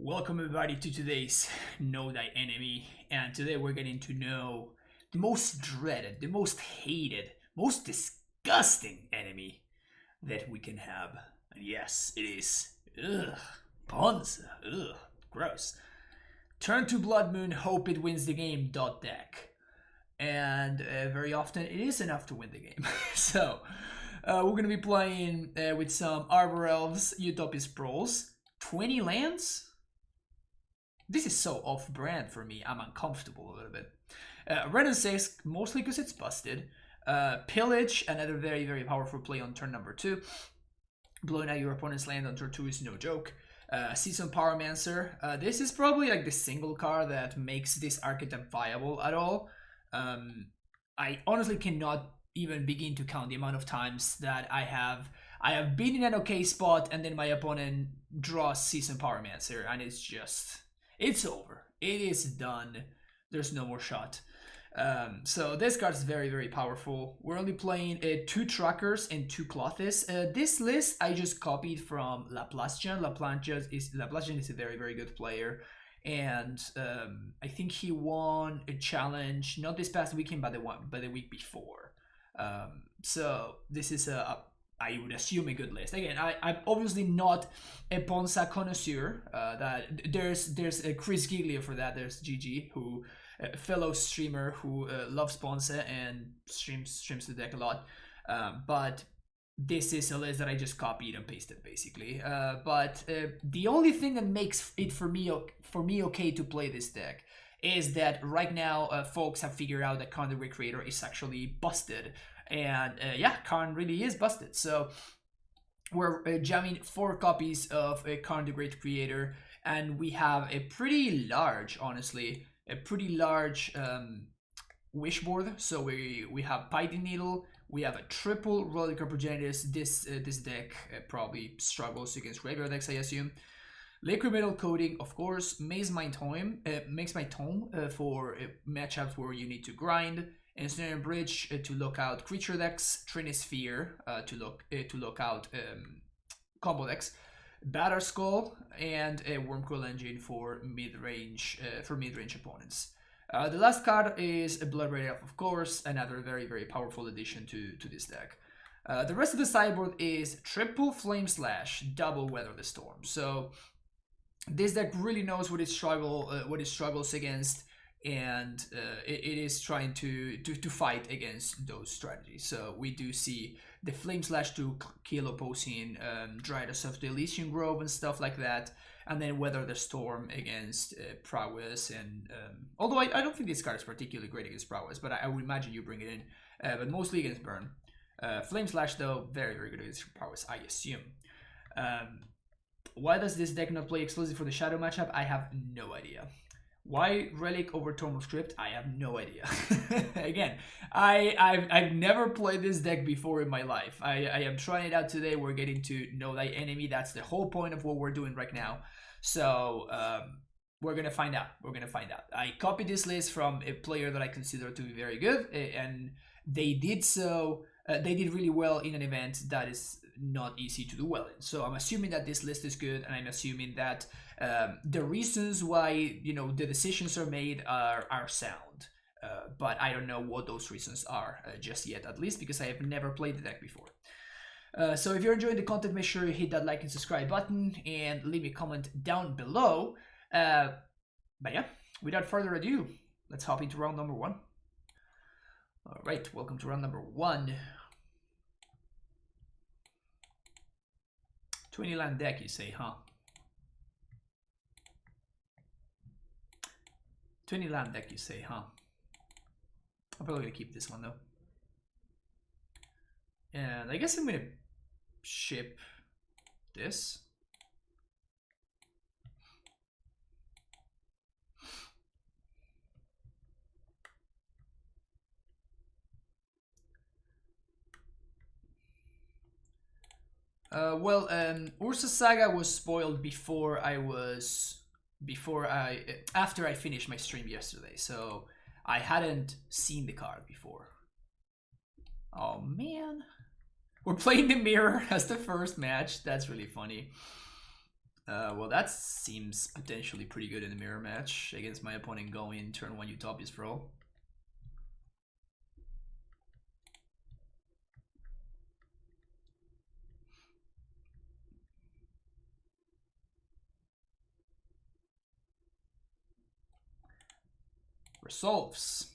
Welcome everybody to today's Know Thy Enemy, and today we're getting to know the most dreaded, the most hated, most disgusting enemy that we can have. And yes, it is Ponza. Gross. Turn to Blood Moon, hope it wins the game. Deck, and very often it is enough to win the game. So we're gonna be playing with some Arbor Elves, Utopia Sprawls, 20 lands. This is so off-brand for me. I'm uncomfortable a little bit. Red and 6, mostly because it's busted. Pillage, another very, very powerful play on turn number 2. Blowing out your opponent's land on turn 2 is no joke. Season Pyromancer. This is probably like the single card that makes this archetype viable at all. I honestly cannot even begin to count the amount of times that I have been in an okay spot and then my opponent draws Season Pyromancer and it's over. It is done. There's no more shot. So this card is very, very powerful. We're only playing 2 Truckers and 2 Clothes. This list I just copied from Laplacian. Laplacian is a very, very good player. And I think he won a challenge, not this past weekend, but the week before. So this is I would assume a good list. Again, I'm obviously not a Ponza connoisseur. That there's Chris Giglia for that. There's GG, who a fellow streamer who loves Ponza and streams the deck a lot. But this is a list that I just copied and pasted basically. But the only thing that makes it for me okay to play this deck is that right now folks have figured out that Karn the Great Creator is actually busted. And yeah, Karn really is busted. So we're jamming 4 copies of Karn the Great Creator, and we have a pretty large, honestly, wish board. So we have Python Needle, we have a triple Relic of Progenitus. This deck probably struggles against graveyard decks, I assume. Liquid Metal Coating, of course. Maze My Tome for matchups where you need to grind. Ensnaring Bridge to look out creature decks. Trinisphere to look out combo decks. Batter Skull and a Wormcoil Engine for mid-range opponents. The last card is a Blood-Red Elf, of course, another very, very powerful addition to this deck. The rest of the sideboard is triple Flame Slash, double Weather the Storm. So this deck really knows what it struggles against, and it is trying to fight against those strategies. So we do see the Flame Slash to kill opposing Dryas of the Elysian Grove and stuff like that, and then Weather the Storm against Prowess. And although I don't think this card is particularly great against Prowess, but I would imagine you bring it in, but mostly against Burn. Flame Slash though, very, very good against Prowess, I assume. Why does this deck not play exclusive for the Shadow matchup? I have no idea. Why Relic over Tormod Script? I have no idea. Again, I've never played this deck before in my life. I am trying it out today. We're getting to know thy enemy. That's the whole point of what we're doing right now. So we're gonna find out. I copied this list from a player that I consider to be very good, and they did so. They did really well in an event that is not easy to do well in. So I'm assuming that this list is good, and I'm assuming that the reasons why the decisions are made are sound. But I don't know what those reasons are just yet, at least because I have never played the deck before. So if you're enjoying the content, make sure you hit that like and subscribe button and leave me a comment down below. But yeah, without further ado, let's hop into round number 1. All right, welcome to round number 1. 20 land deck, you say, huh? 20 land deck, you say, huh? I'm probably gonna keep this one though. And I guess I'm gonna ship this. Ursa Saga was spoiled after I finished my stream yesterday, so I hadn't seen the card before. Oh man, we're playing the mirror as the first match. That's really funny. Well, that seems potentially pretty good in a mirror match against my opponent going turn 1 Utopias Pro. Resolves.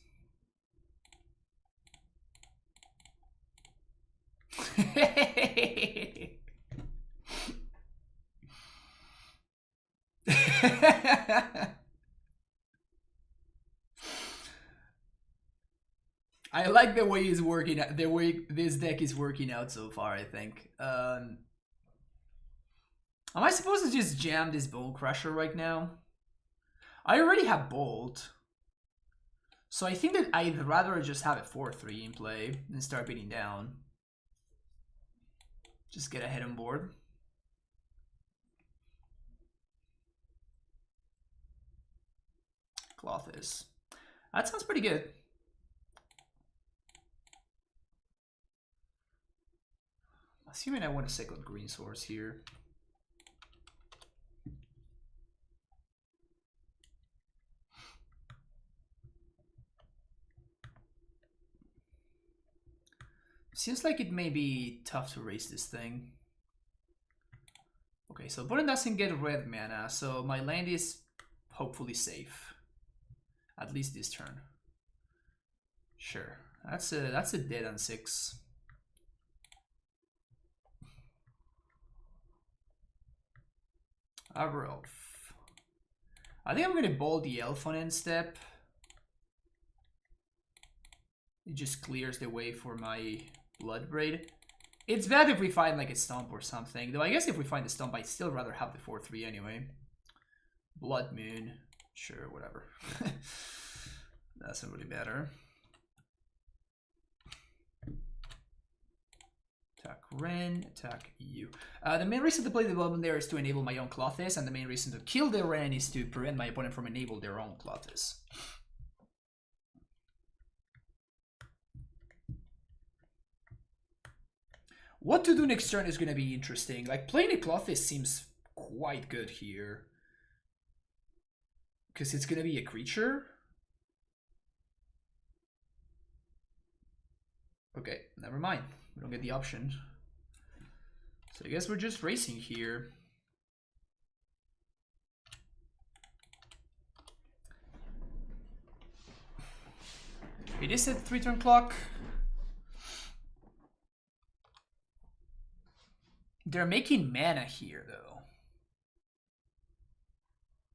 I like the way he's working, the way this deck is working out so far, I think. Am I supposed to just jam this Bone Crusher right now? I already have Bolt. So I think that I'd rather just have a 4-3 in play and start beating down. Just get ahead on board. Clothes. That sounds pretty good. Assuming I want a second green source here. Seems like it may be tough to raise this thing. Okay, so opponent doesn't get red mana, so my land is hopefully safe. At least this turn. Sure, that's a dead on 6. Arbor Elf. I think I'm gonna bolt the Elf on end step. It just clears the way for my Bloodbraid. It's bad if we find like a stomp or something. Though I guess if we find a stomp, I'd still rather have the 4-3 anyway. Blood Moon. Sure, whatever. Doesn't really matter. Attack Ren, attack you. The main reason to play the Blood Moon there is to enable my own Clothes, and the main reason to kill the Ren is to prevent my opponent from enabling their own Clothes. What to do next turn is going to be interesting. Like, playing a Clothes seems quite good here. Because it's going to be a creature. Okay, never mind. We don't get the option. So I guess we're just racing here. It is a 3-turn clock. They're making mana here, though.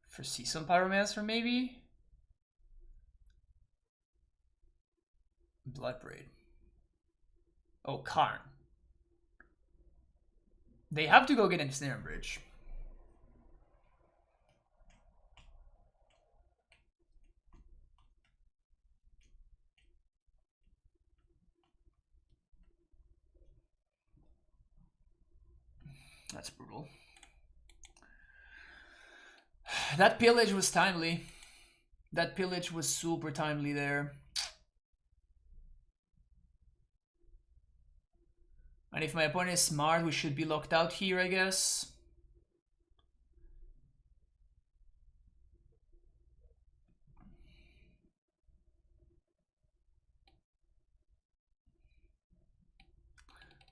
For Season Pyromancer, maybe? Bloodbraid. Oh, Karn. They have to go get a Snare Bridge. That's brutal. That pillage was timely. That pillage was super timely there. And if my opponent is smart, we should be locked out here, I guess.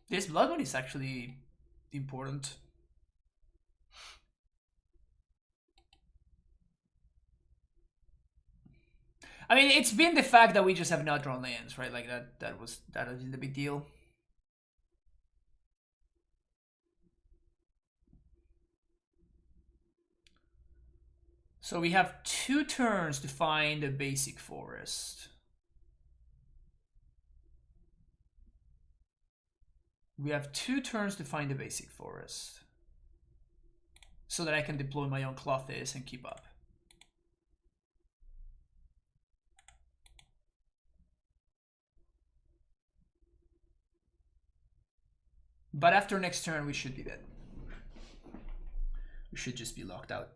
This Blood Moon is actually important. I mean, it's been the fact that we just have not drawn lands, right? Like that was the big deal. So we have 2 turns to find a basic forest. We have 2 turns to find a basic forest. So that I can deploy my own Clothes and keep up. But after next turn, we should be dead. We should just be locked out.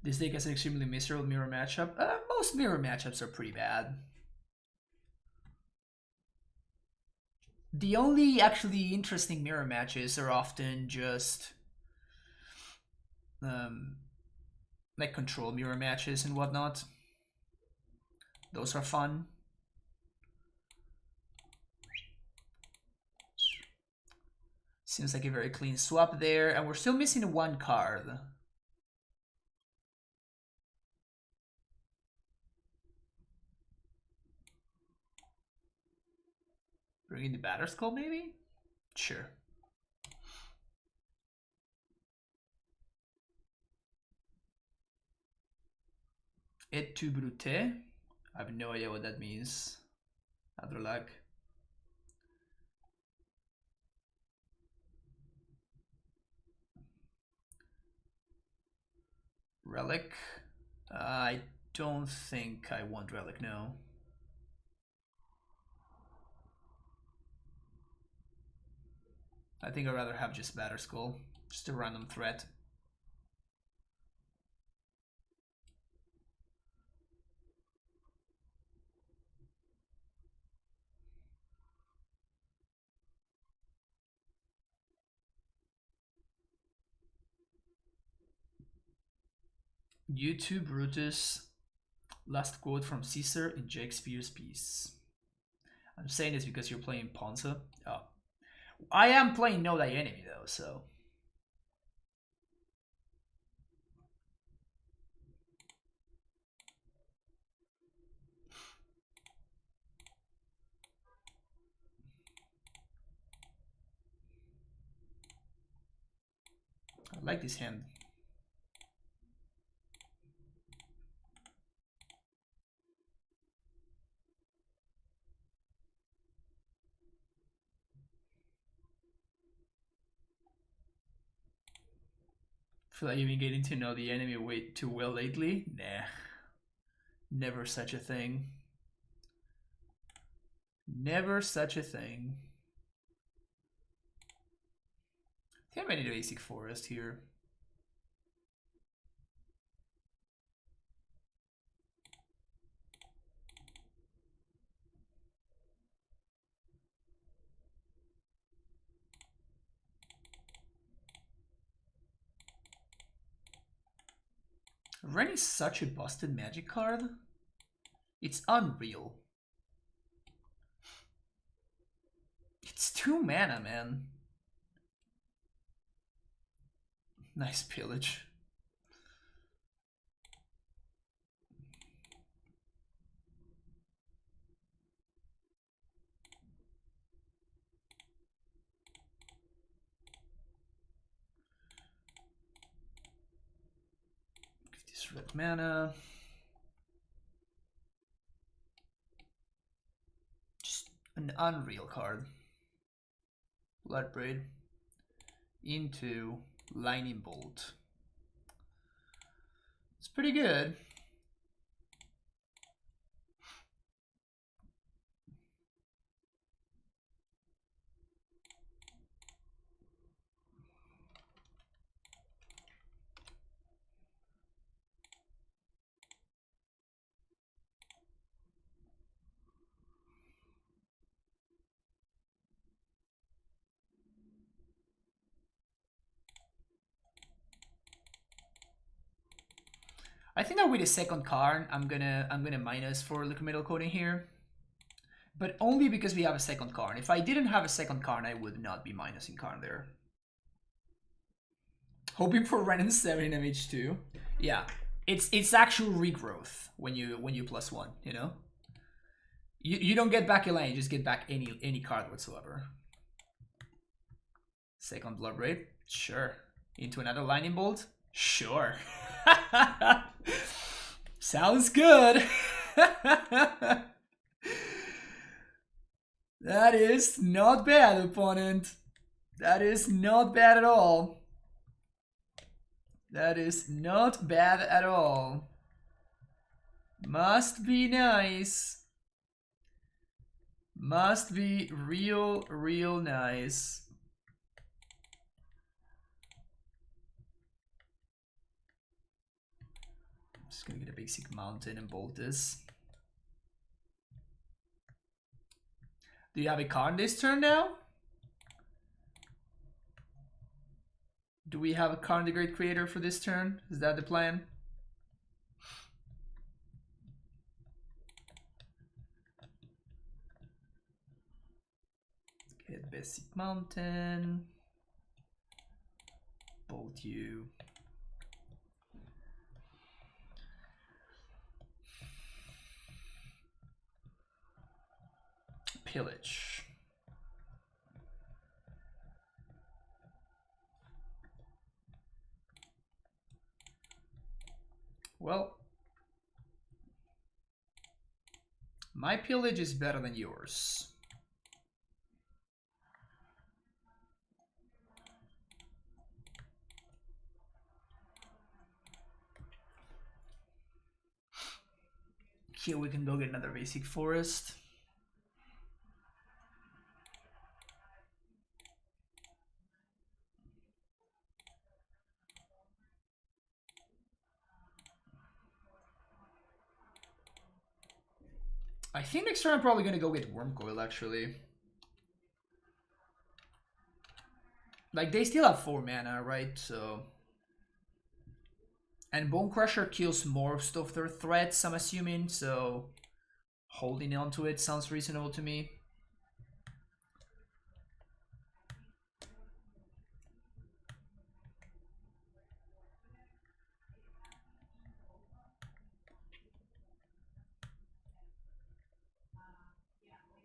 This deck has an extremely miserable mirror matchup. Most mirror matchups are pretty bad. The only actually interesting mirror matches are often just like control mirror matches and whatnot. Those are fun. Seems like a very clean swap there, and we're still missing one card. Bring in the Batter Skull, maybe? Sure. Et tu brute? I have no idea what that means. Other luck. Relic? I don't think I want Relic, no. I think I'd rather have just Batter Skull. Just a random threat. U2 Brutus. Last quote from Caesar in Shakespeare's piece. I'm saying this because you're playing Ponza. Oh. I am playing Know Thy Enemy though, so. I like this hand. I feel like you've been getting to know the enemy way too well lately. Nah. Never such a thing. Never such a thing. I think I might need a basic forest here. Ren is such a busted magic card. It's unreal. It's 2 mana, man. Nice pillage. Give this red mana. Just an unreal card. Bloodbraid into Lightning Bolt. It's pretty good. I think that with the second Karn, I'm gonna minus for liquid metal coating here, but only because we have a second Karn. If I didn't have a second Karn, I would not be minusing Karn there. Hoping for random 7 in MH2. Yeah, it's actual regrowth when you +1. You know, you don't get back a lane, you just get back any card whatsoever. Second Bloodbraid, sure. Into another Lightning Bolt, sure. Sounds good. That is not bad, opponent. That is not bad at all. That is not bad at all. Must be nice. Must be real nice. Just gonna get a basic mountain and bolt this. Do you have a Karn this turn now? Do we have a Karn the Great Creator for this turn? Is that the plan? Get Basic Mountain. Bolt you. Pillage. Well, my pillage is better than yours. Here we can go get another basic forest. I think next turn I'm probably gonna go get Wormcoil actually. Like they still have 4 mana, right? So, and Bone Crusher kills most of their threats, I'm assuming. So, holding on to it sounds reasonable to me.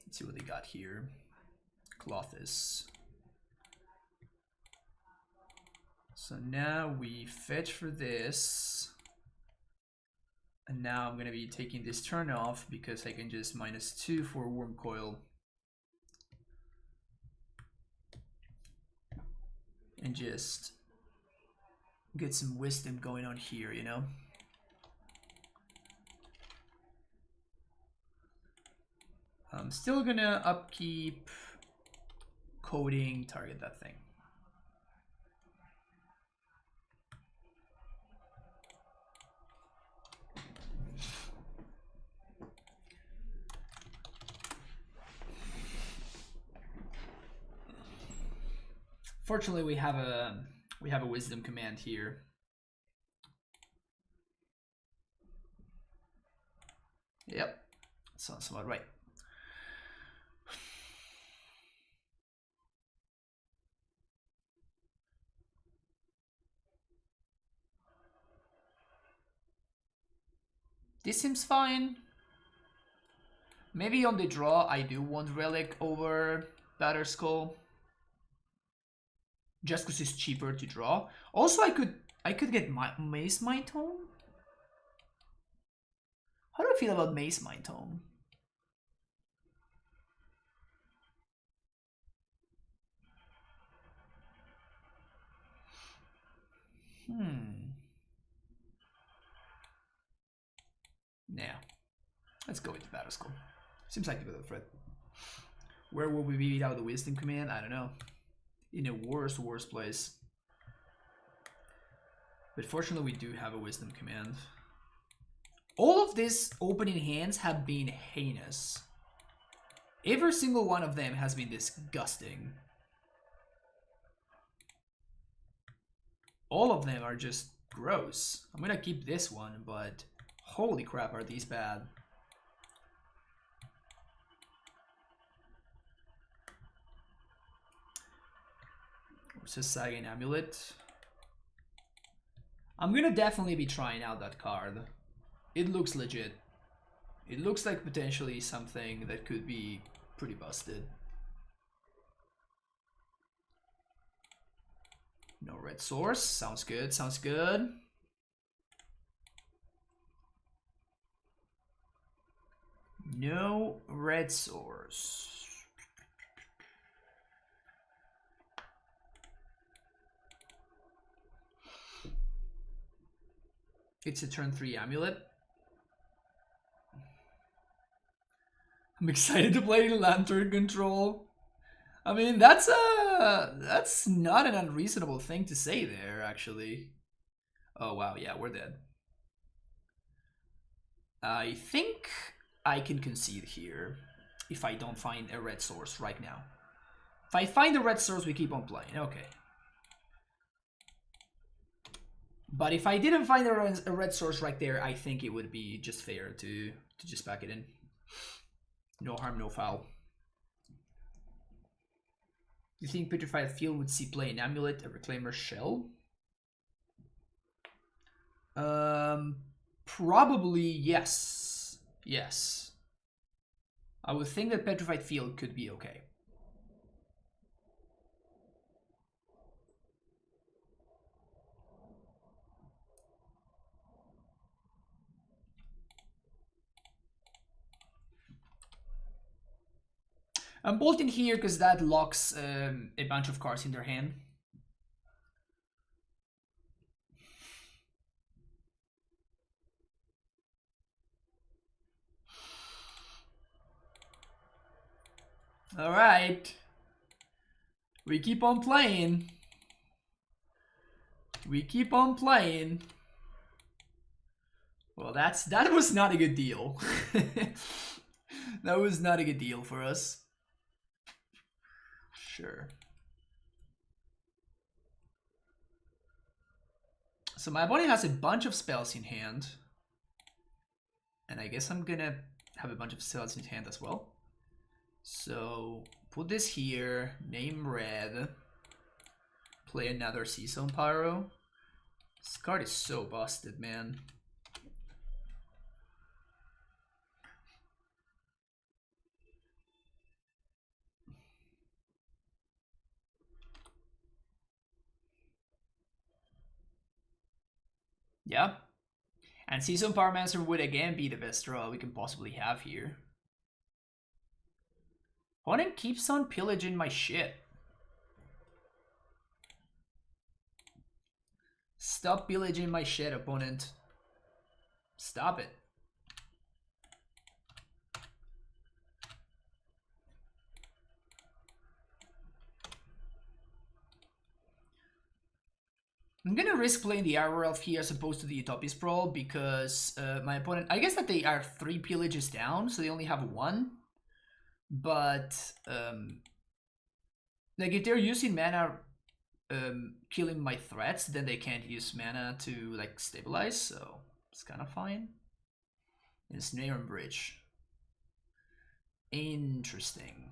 Let's see what they got here. Clothis. So now we fetch for this. And now I'm going to be taking this turn off because I can just -2 for Wormcoil. And just get some wisdom going on here, you know? I'm still gonna upkeep, coding, target that thing. Fortunately, we have a wisdom command here. Yep, sounds about right. This seems fine. Maybe on the draw I do want Relic over Batterskull. Just because it's cheaper to draw. Also, I could get Mace Mind Tome. How do I feel about Mace Mind Tome? Yeah. Let's go with the Batterskull. Seems like a bit of a threat. Where will we be without the Wisdom Command? I don't know. In a worse place. But fortunately we do have a Wisdom Command. All of these opening hands have been heinous. Every single one of them has been disgusting. All of them are just gross. I'm gonna keep this one, but holy crap, are these bad. Versus Sagging AmuLIT. I'm gonna definitely be trying out that card. It looks legit. It looks like potentially something that could be pretty busted. No red source. Sounds good. Sounds good. No red source. It's a turn 3 AmuLIT. I'm excited to play Lantern Control. I mean, that's not an unreasonable thing to say there, actually. Oh wow, yeah, we're dead. I think I can concede here. if I don't find a red source right now. If I find a red source, we keep on playing. Okay. But if I didn't find a red source right there, I think it would be just fair to just pack it in. No harm, no foul. You think Petrified Field would see play an AmuLIT, a Reclaimer Shell? Probably yes. Yes. I would think that Petrified Field could be okay. I'm bolting here because that locks a bunch of cards in their hand. Alright. We keep on playing. We keep on playing. Well, that was not a good deal. That was not a good deal for us. Sure. So my opponent has a bunch of spells in hand. And I guess I'm gonna have a bunch of spells in hand as well. So put this here, name red, play another Season Pyro. This card is so busted, man. Yeah. And Season Pyromancer would again be the best draw we can possibly have here. Opponent keeps on pillaging my shit. Stop pillaging my shit, opponent. Stop it. I'm gonna risk playing the Arrow Elf here as opposed to the Utopia Sprawl because my opponent, I guess that they are 3 pillages down, so they only have 1. But like if they're using mana killing my threats, then they can't use mana to like stabilize, so it's kind of fine. And Snare and Bridge. Interesting.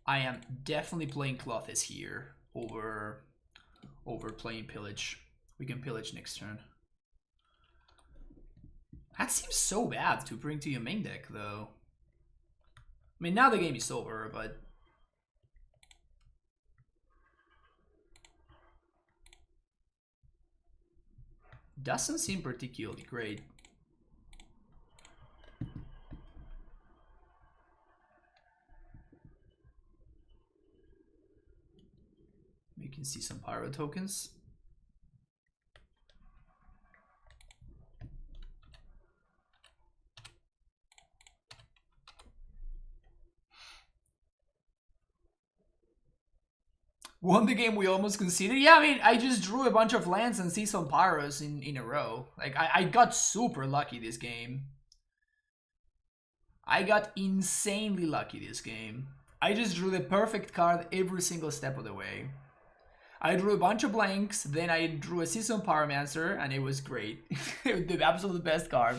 I am definitely playing Clothes here over playing Pillage. We can Pillage next turn. That seems so bad to bring to your main deck, though. I mean, now the game is over, but... doesn't seem particularly great. You can see some Pyro tokens. Won the game we almost conceded? Yeah, I mean, I just drew a bunch of lands and see some Pyros in a row. Like, I got super lucky this game. I got insanely lucky this game. I just drew the perfect card every single step of the way. I drew a bunch of blanks, then I drew a Season Pyromancer, and it was great. The absolute best card.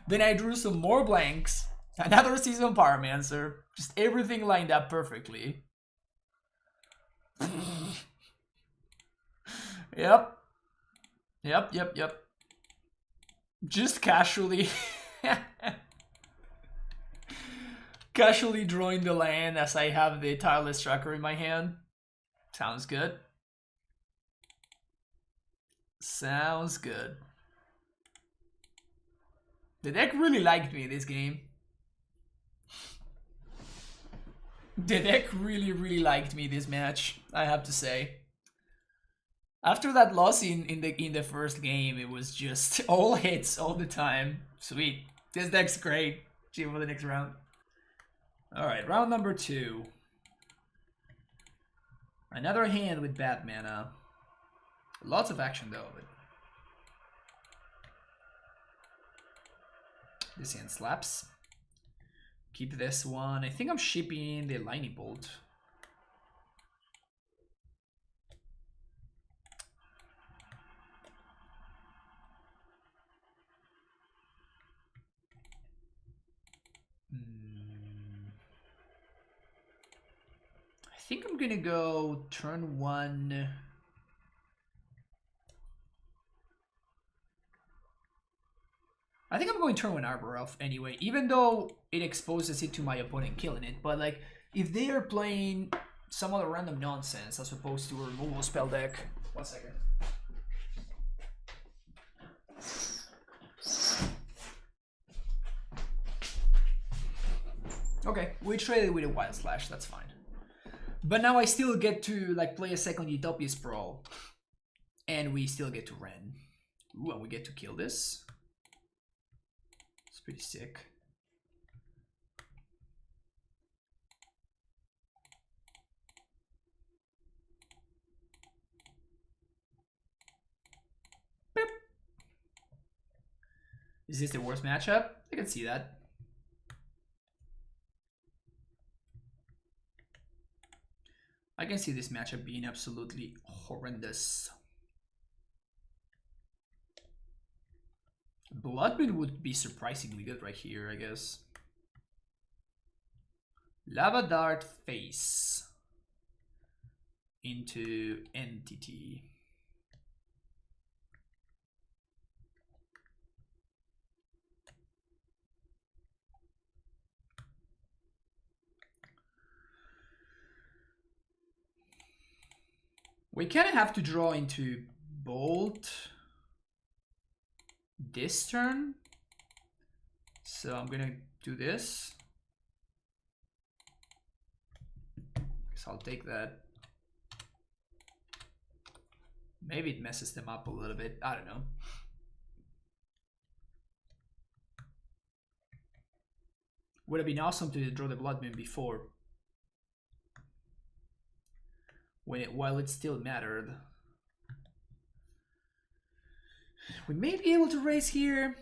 Then I drew some more blanks, another Season Pyromancer. Just everything lined up perfectly. Yep. Just casually casually drawing the land as I have the Tireless Tracker in my hand. Sounds good. Sounds good. The deck really liked me this game. The deck really liked me this match, I have to say. After that loss in the first game, it was just all hits all the time. Sweet. This deck's great. See you for the next round. Alright, round number 2. Another hand with bad mana. Lots of action though. But this hand slaps. Keep this one. I think I'm shipping the lightning bolt. I think I'm gonna go turn 1. I think I'm going turn 1 Arbor Elf anyway, even though it exposes it to my opponent killing it. But like, if they are playing some other random nonsense as opposed to a removal spell deck. 1 second. Okay, we traded with a Wild Slash, that's fine. But now I still get to like play a second Utopia Sprawl. And we still get to Ren. Ooh, and we get to kill this. It's pretty sick. Boop. Is this the worst matchup? I can see that. I can see this matchup being absolutely horrendous. Bloodmoon would be surprisingly good right here, I guess. Lava Dart face into Entity. We kind of have to draw into Bolt this turn. So I'm gonna do this. Guess I'll take that. Maybe it messes them up a little bit. I don't know. Would have been awesome to draw the Bloodmoon before. While it still mattered. We may be able to raise here.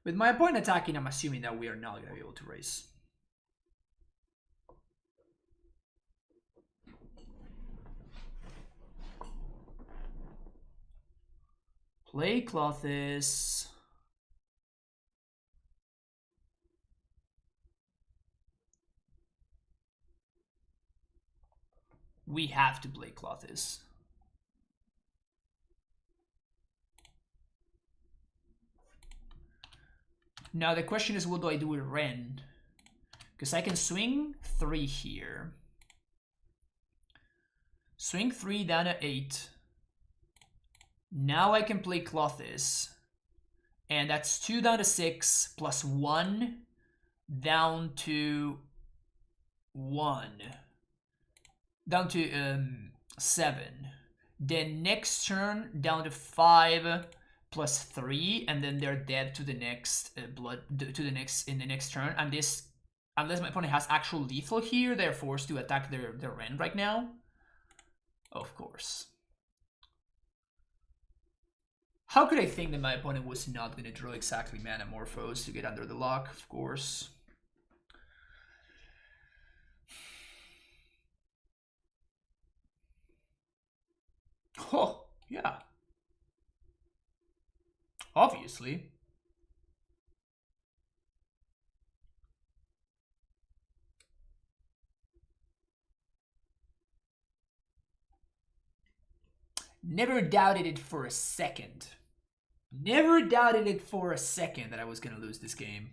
With my opponent attacking, I'm assuming that we are not going to be able to raise. Play Clothis. We have to play Clothis. Now the question is, what do I do with Ren? Because I can swing 3 here. Swing 3 down to 8. Now I can play Clothis. And that's 2 down to 6 plus 1 down to 1. Down to 7. Then next turn down to 5 plus 3, and then they're dead to the next in the next turn. And this, unless my opponent has actual lethal here, they're forced to attack their Ren right now. Of course. How could I think that my opponent was not going to draw exactly Manamorphose to get under the lock? Of course. Oh, yeah. Obviously. Never doubted it for a second. Never doubted it for a second that I was going to lose this game.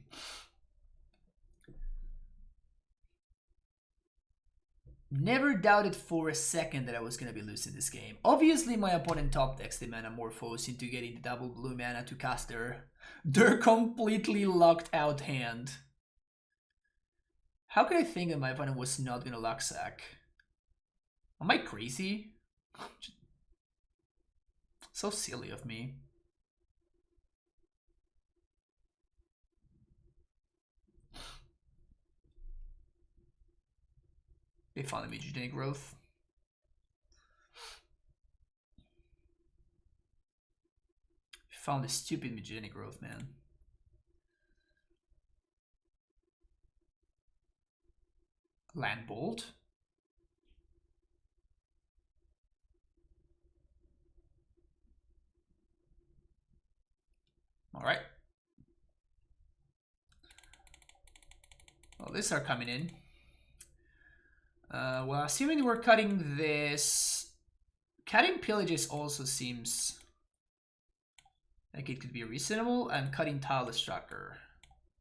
Never doubted for a second that I was going to be losing this game. Obviously, my opponent top decks the Manamorphose into getting the double blue mana to cast their completely locked out hand. How could I think that my opponent was not going to lock sack? Am I crazy? So silly of me. They found the Midrange growth. Found the stupid Midrange growth, man. Land Bolt. All right. Well, these are coming in. Well, assuming we're cutting this, cutting pillages also seems like it could be reasonable, and cutting Tile Destructor.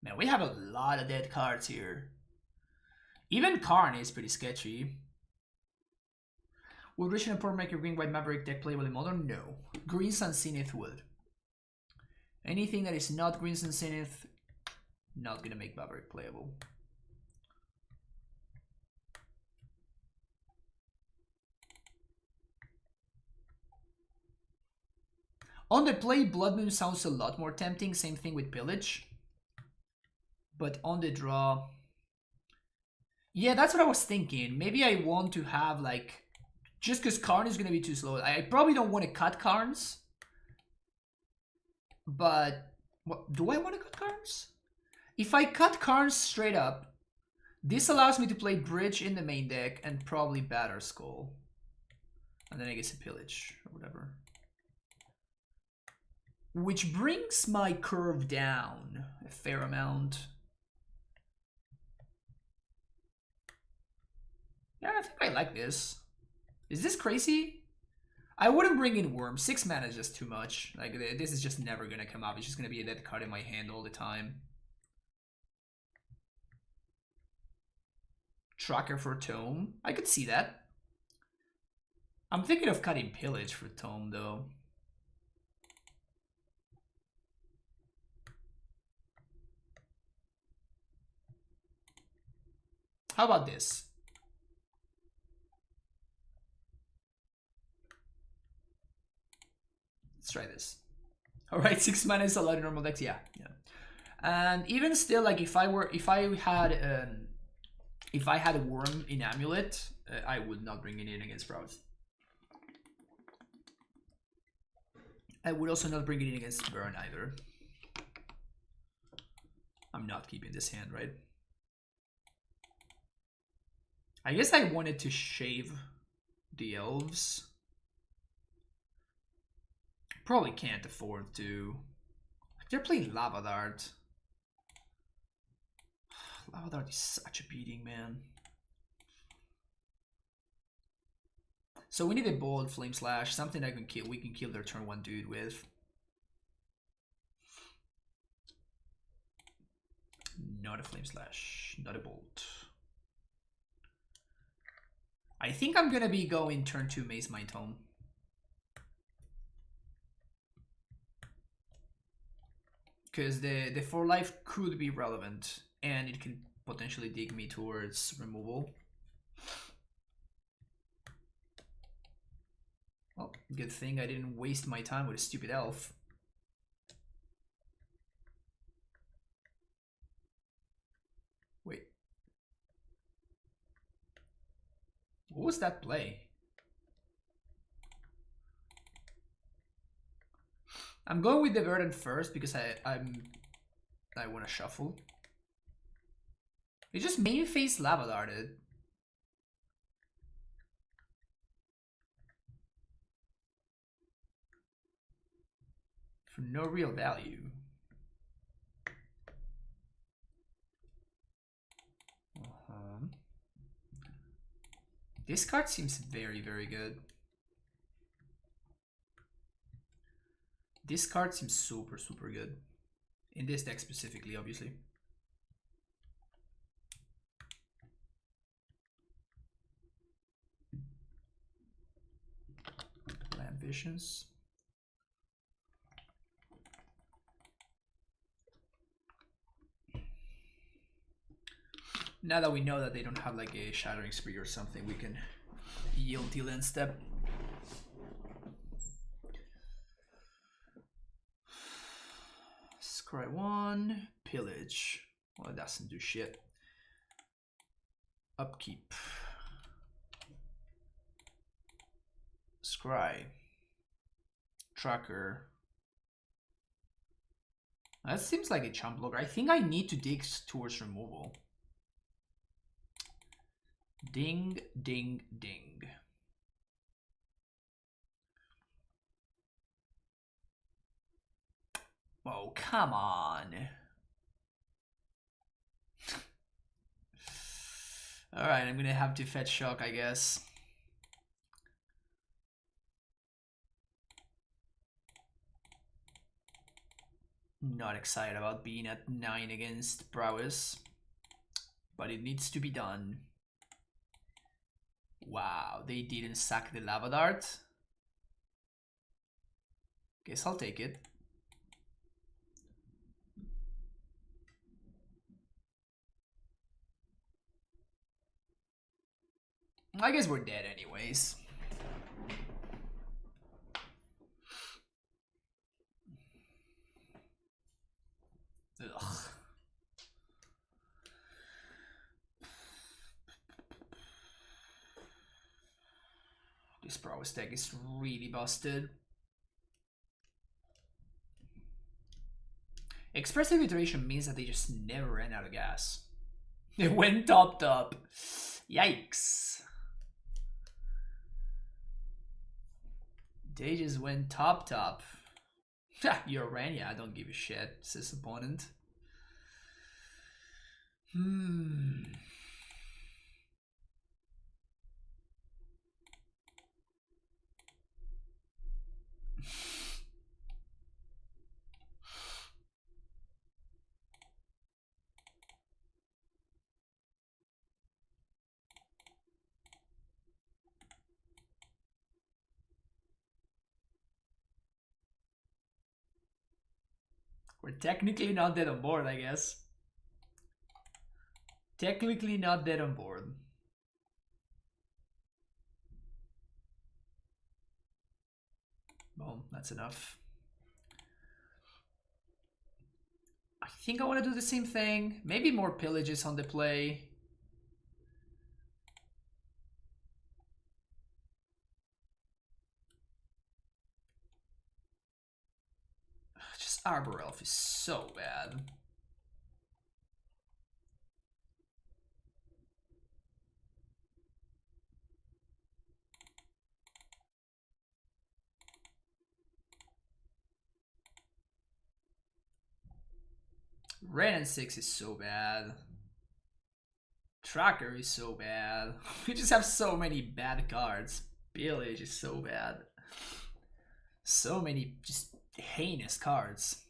Man, we have a lot of dead cards here. Even Karn is pretty sketchy. Would Rich and Port make a green-white Maverick deck playable in Modern? No. Greens and Zenith would. Anything that is not Greens and Zenith, not gonna make Maverick playable. On the play, Blood Moon sounds a lot more tempting. Same thing with Pillage. But on the draw... Yeah, that's what I was thinking. Maybe I want to have, like... Just because Karn is going to be too slow. I probably don't want to cut Karns. But... What, do I want to cut Karns? If I cut Karns straight up, this allows me to play Bridge in the main deck and probably Batter Skull. And then I guess a Pillage or whatever. Which brings my curve down a fair amount. Yeah, I think I like this. Is this crazy? I wouldn't bring in Worm. 6 mana is just too much. Like, this is just never gonna come up. It's just gonna be a dead card in my hand all the time. Tracker for Tome. I could see that. I'm thinking of cutting Pillage for Tome, though. How about this? Let's try this. All right, 6 mana is a lot in normal decks. Yeah. And even still, like if I had a Worm in AmuLIT, I would not bring it in against Prowess. I would also not bring it in against Burn either. I'm not keeping this hand, right? I guess I wanted to shave the elves. Probably can't afford to. They're playing Lava Dart. Lava Dart is such a beating, man. So we need a bold Flame Slash, something I can kill. We can kill their turn 1 dude with. Not a Flame Slash, not a bolt. I think I'm gonna be going turn 2 Maze Mind Tome. Because the 4 life could be relevant, and it can potentially dig me towards removal. Well, good thing I didn't waste my time with a stupid elf. Wait. What was that play? I'm going with the Verdant first because I want to shuffle. It just main face Lava Darted. For no real value. This card seems very, very good. This card seems super, super good. In this deck specifically, obviously. Land Visions. Now that we know that they don't have like a Shattering Spree or something, we can yield deal end step. Scry 1, Pillage. Well, it doesn't do shit. Upkeep. Scry. Tracker. That seems like a chump blocker. I think I need to dig towards removal. Ding, ding, ding. Oh, come on. Alright, I'm gonna have to fetch shock, I guess. Not excited about being at 9 against Prowess, but it needs to be done. Wow, they didn't sack the Lava Dart. Guess I'll take it. I guess we're dead anyways. Ugh. This Prowess deck is really busted. Expressive iteration means that they just never ran out of gas. It went top. Yikes. They just went top. You're ran, yeah, I don't give a shit, says opponent. We're technically not dead on board, I guess. Technically not dead on board. Well, that's enough. I think I want to do the same thing. Maybe more pillages on the play. Just Arbor Elf is so bad. Red and 6 is so bad. Tracker is so bad. We just have so many bad cards. Pillage is so bad. So many just heinous cards.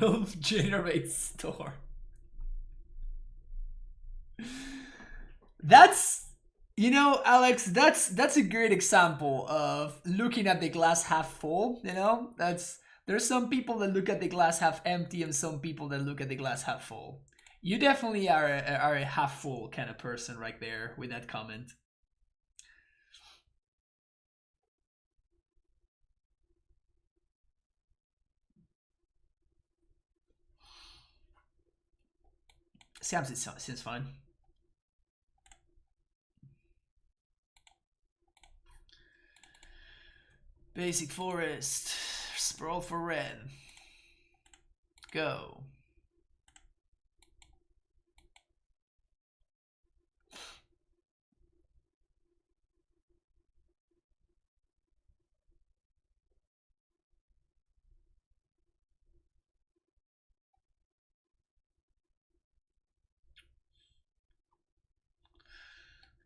Elf generates storm. That's, you know, Alex, that's a great example of looking at the glass half full, you know? There's some people that look at the glass half empty and some people that look at the glass half full. You definitely are a half full kind of person right there with that comment. Seems fine. Basic forest. Sprawl for red. Go.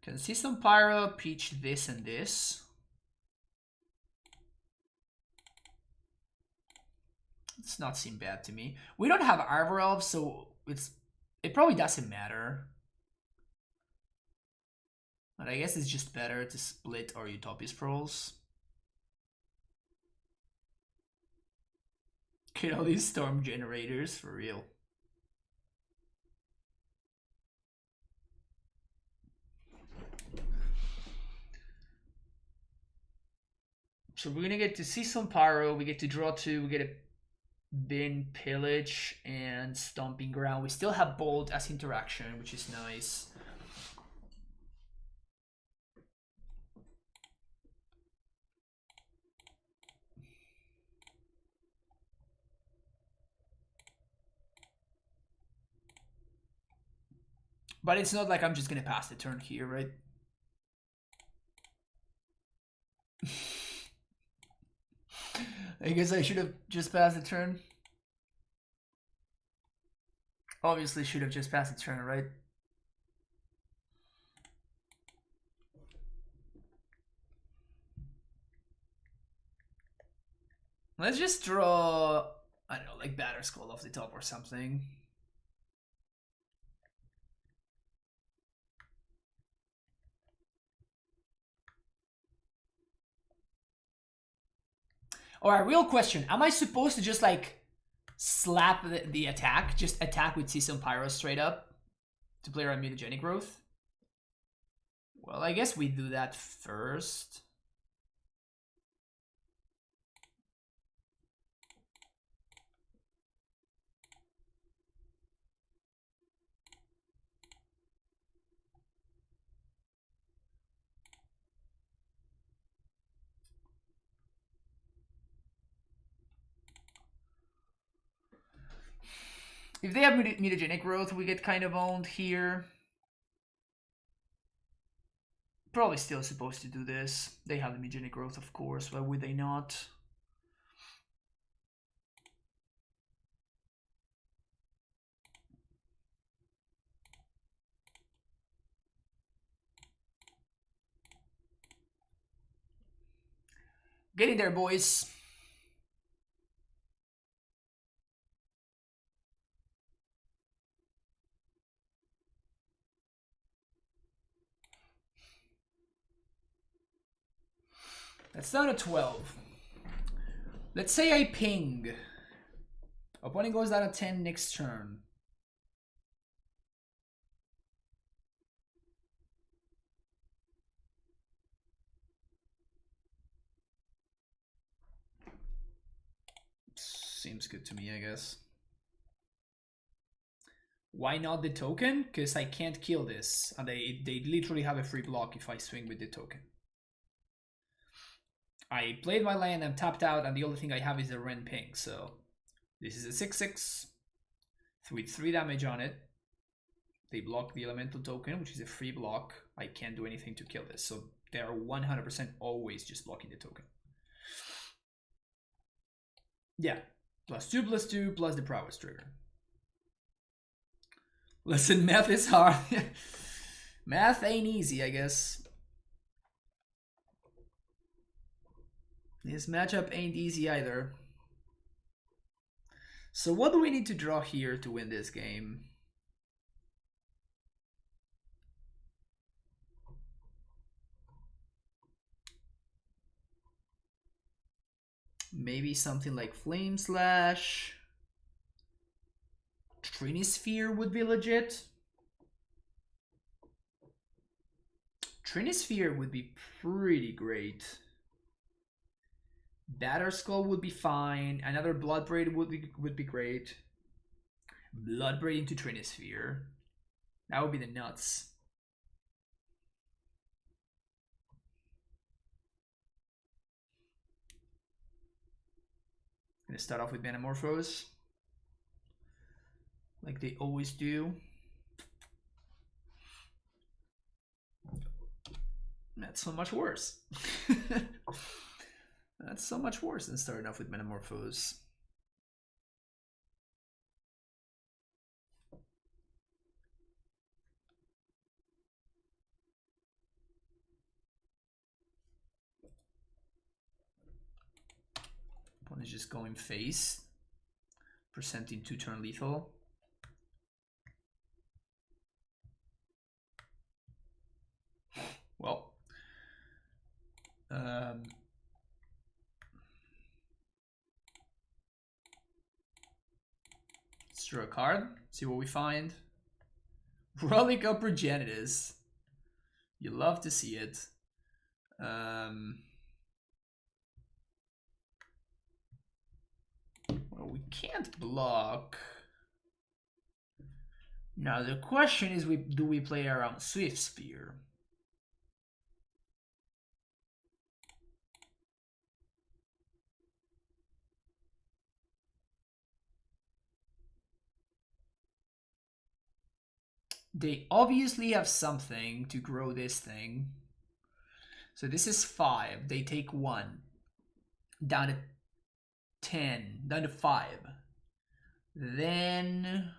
Can see some Pyro, Peach this and this. It's not seem bad to me. We don't have Arbor Elf, so it probably doesn't matter. But I guess it's just better to split our Utopia Scrolls. Get all these storm generators for real. So we're gonna get to see some Pyro, we get to draw 2, we get a Bin, Pillage, and Stomping Ground. We still have Bolt as interaction, which is nice. But it's not like I'm just gonna pass the turn here, right? I guess I should have just passed the turn. Obviously should have just passed the turn, right? Let's just draw, I don't know, like Batter Skull off the top or something. Alright, real question. Am I supposed to just like slap the attack? Just attack with Season Pyro straight up to play our mutagenic growth? Well, I guess we do that first. If they have mutagenic growth, we get kind of owned here. Probably still supposed to do this. They have the mutagenic growth, of course. Why would they not? Getting there, boys. That's down to 12. Let's say I ping. Opponent goes down to 10 next turn. Seems good to me, I guess. Why not the token? Because I can't kill this. And they literally have a free block if I swing with the token. I played my land, I'm tapped out, and the only thing I have is a Ren ping. So this is a 6/6 with 3 damage on it. They block the elemental token, which is a free block. I can't do anything to kill this. So they are 100% always just blocking the token. Yeah, +2/+2 plus the prowess trigger. Listen, math is hard. Math ain't easy, I guess. This matchup ain't easy either. So what do we need to draw here to win this game? Maybe something like Flame Slash. Trinisphere would be legit. Trinisphere would be pretty great. Batter Skull would be fine. Another Bloodbraid would be great. Bloodbraid into Trinisphere. That would be the nuts. Gonna start off with Metamorphose, like they always do. That's so much worse. That's so much worse than starting off with Metamorphose. Opponent is just going face, presenting 2-turn lethal. Well, let's draw a card, see what we find. Relic of Progenitus. You love to see it. What Well, we can't block. Now the question is, do we play around Swift Spear? They obviously have something to grow this thing. So this is 5. They take 1. Down to 10. Down to 5. Then...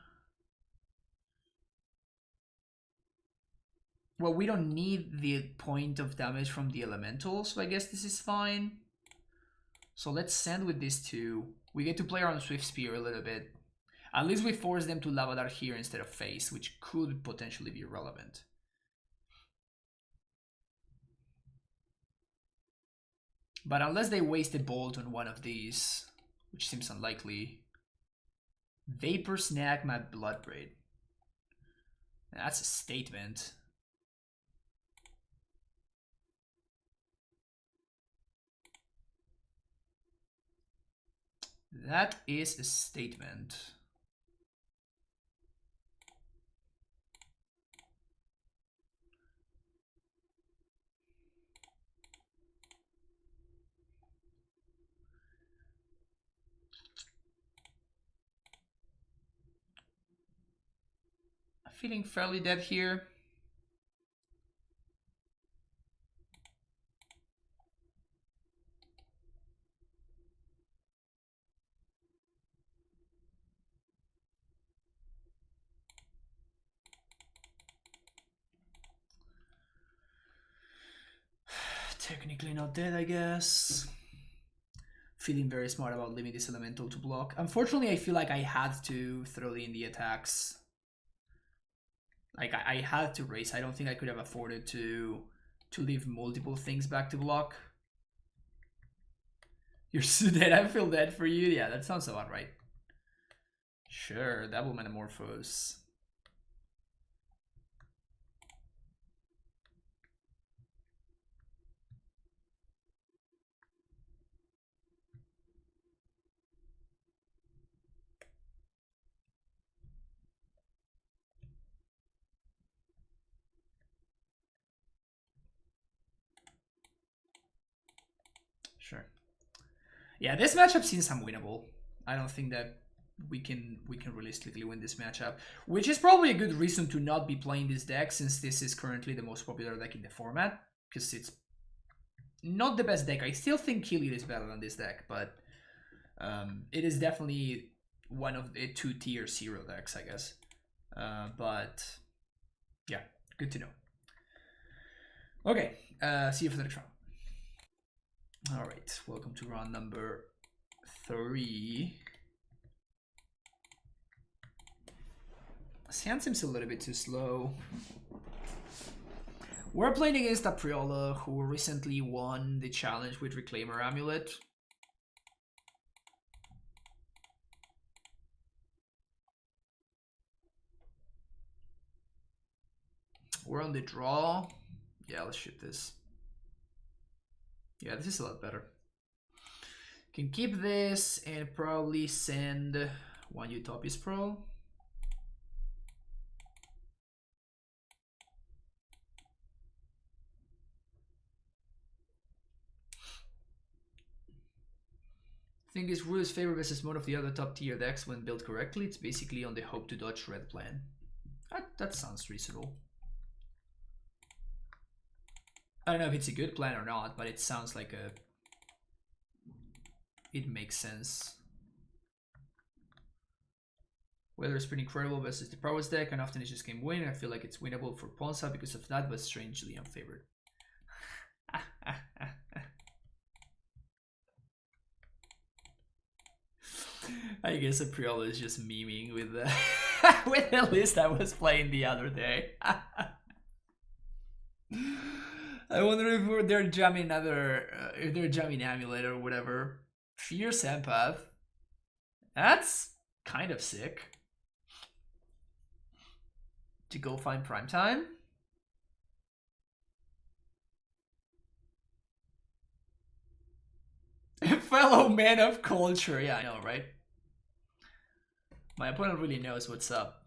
well, we don't need the point of damage from the elemental, so I guess this is fine. So let's send with these 2. We get to play around Swift Spear a little bit. At least we force them to Lava Dart here instead of face, which could potentially be relevant. But unless they waste a bolt on one of these, which seems unlikely. Vapor Snag my Bloodbraid. That's a statement. That is a statement. I'm feeling fairly dead here. Technically not dead, I guess. Feeling very smart about leaving this elemental to block. Unfortunately, I feel like I had to throw in the attacks. Like, I had to race. I don't think I could have afforded to leave multiple things back to block. You're so dead. I feel dead for you. Yeah, that sounds about right. Sure, double Metamorphose. Sure. Yeah, this matchup seems unwinnable. I don't think that we can realistically win this matchup, which is probably a good reason to not be playing this deck, since this is currently the most popular deck in the format, because it's not the best deck. I still think Killian is better than this deck, but it is definitely one of the 2-tier 0 decks, I guess. But yeah, good to know. Okay, see you for the next round. All right, welcome to round number 3. This hand seems a little bit too slow. We're playing against Apriola, who recently won the challenge with Reclaimer AmuLIT. We're on the draw. Yeah, let's shoot this. Yeah, this is a lot better. Can keep this and probably send 1 Utopis Pro. I think this rule is favored versus most of the other top tier decks when built correctly. It's basically on the hope to dodge red plan. That sounds reasonable. I don't know if it's a good plan or not, but it sounds like it makes sense. Weather is pretty incredible versus the Prowess deck, and often it's just game win. I feel like it's winnable for Ponza because of that, but strangely unfavored. I guess Apriola is just memeing with the with the list I was playing the other day. I wonder if they're jamming if they're jamming AmuLIT or whatever. Fierce Empath. That's kind of sick. To go find Primetime. Fellow man of culture. Yeah, I know, right? My opponent really knows what's up.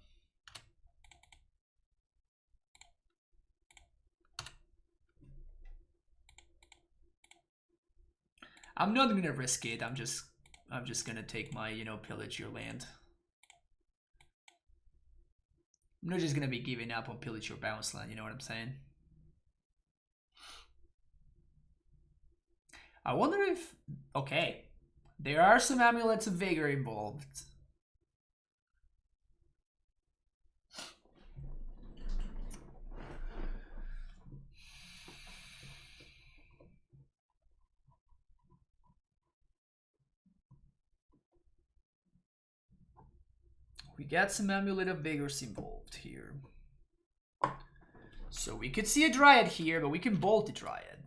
I'm not gonna risk it. I'm just gonna take my, you know, pillage your land. I'm not just gonna be giving up on pillage your bounce land, you know what I'm saying? I wonder if... Okay. There are some amulets of vigor involved. We got some amulet of vigors involved here. So we could see a dryad here, but we can bolt the dryad.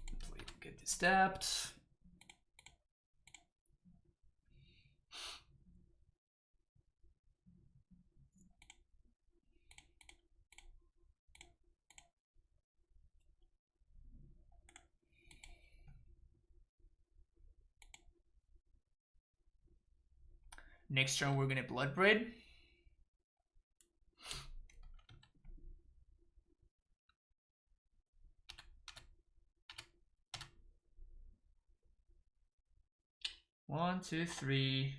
Hopefully we get this tapped. Next turn we're gonna Bloodbraid. One, two, three.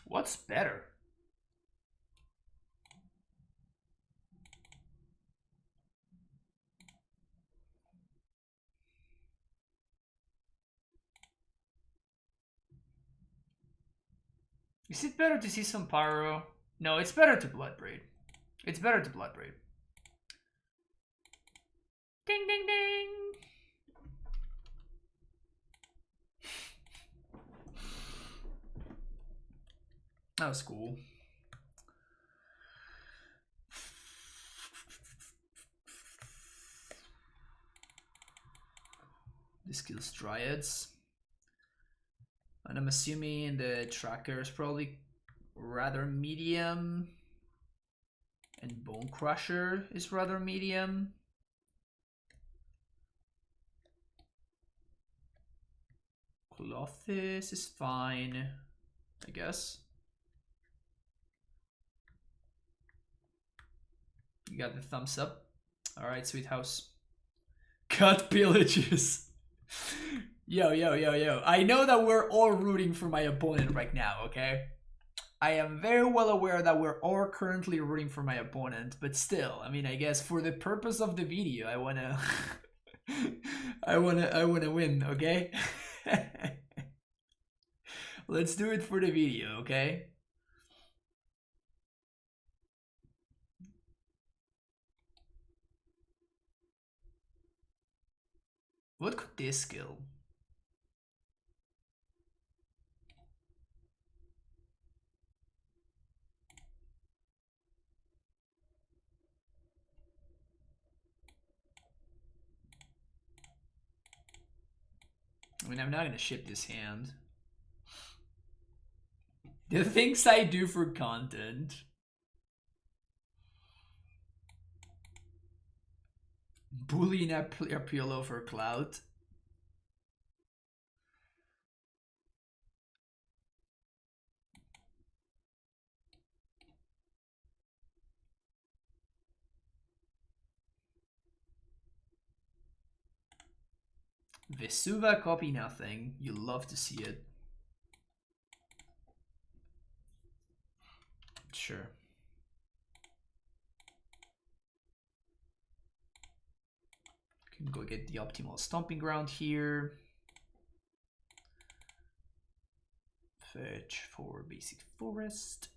What's better? Is it better to see some pyro? No, it's better to Bloodbraid. It's better to Bloodbraid. Ding, ding, ding. That was cool. This kills dryads. And I'm assuming the tracker is probably rather medium. And Bone Crusher is rather medium. Clothis is fine, I guess. You got the thumbs up. Alright, sweet house. Cut pillages. Yo, yo, yo, yo. I know that we're all rooting for my opponent right now, okay? I am very well aware that we're all currently rooting for my opponent, but still, I mean, I guess for the purpose of the video, I wanna I wanna win, okay? Let's do it for the video, okay? What could this kill? I mean, I'm not gonna ship this hand. The things I do for content. Boolean appeal for clout. Vesuva copy nothing. You love to see it. Sure. Can go get the optimal stomping ground here. Fetch for basic forest.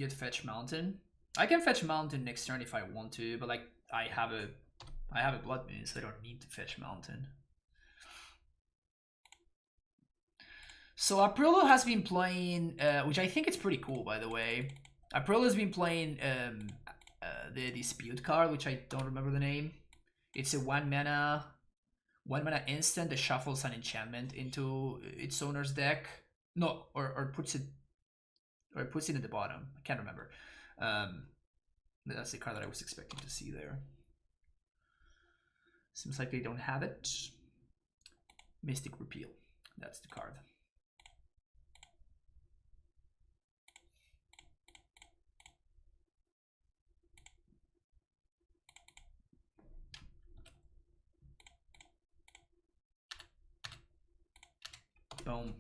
You'd fetch Mountain. I can fetch Mountain next turn if I want to, but like I have a Blood Moon, so I don't need to fetch Mountain. So Aprillo has been playing, which I think it's pretty cool, by the way. Aprillo has been playing the Dispute card, which I don't remember the name. It's a 1-mana instant that shuffles an enchantment into its owner's deck. No, or puts it at the bottom. I can't remember. That's the card that I was expecting to see there. Seems like they don't have it. Mystic Repeal. That's the card. Boom.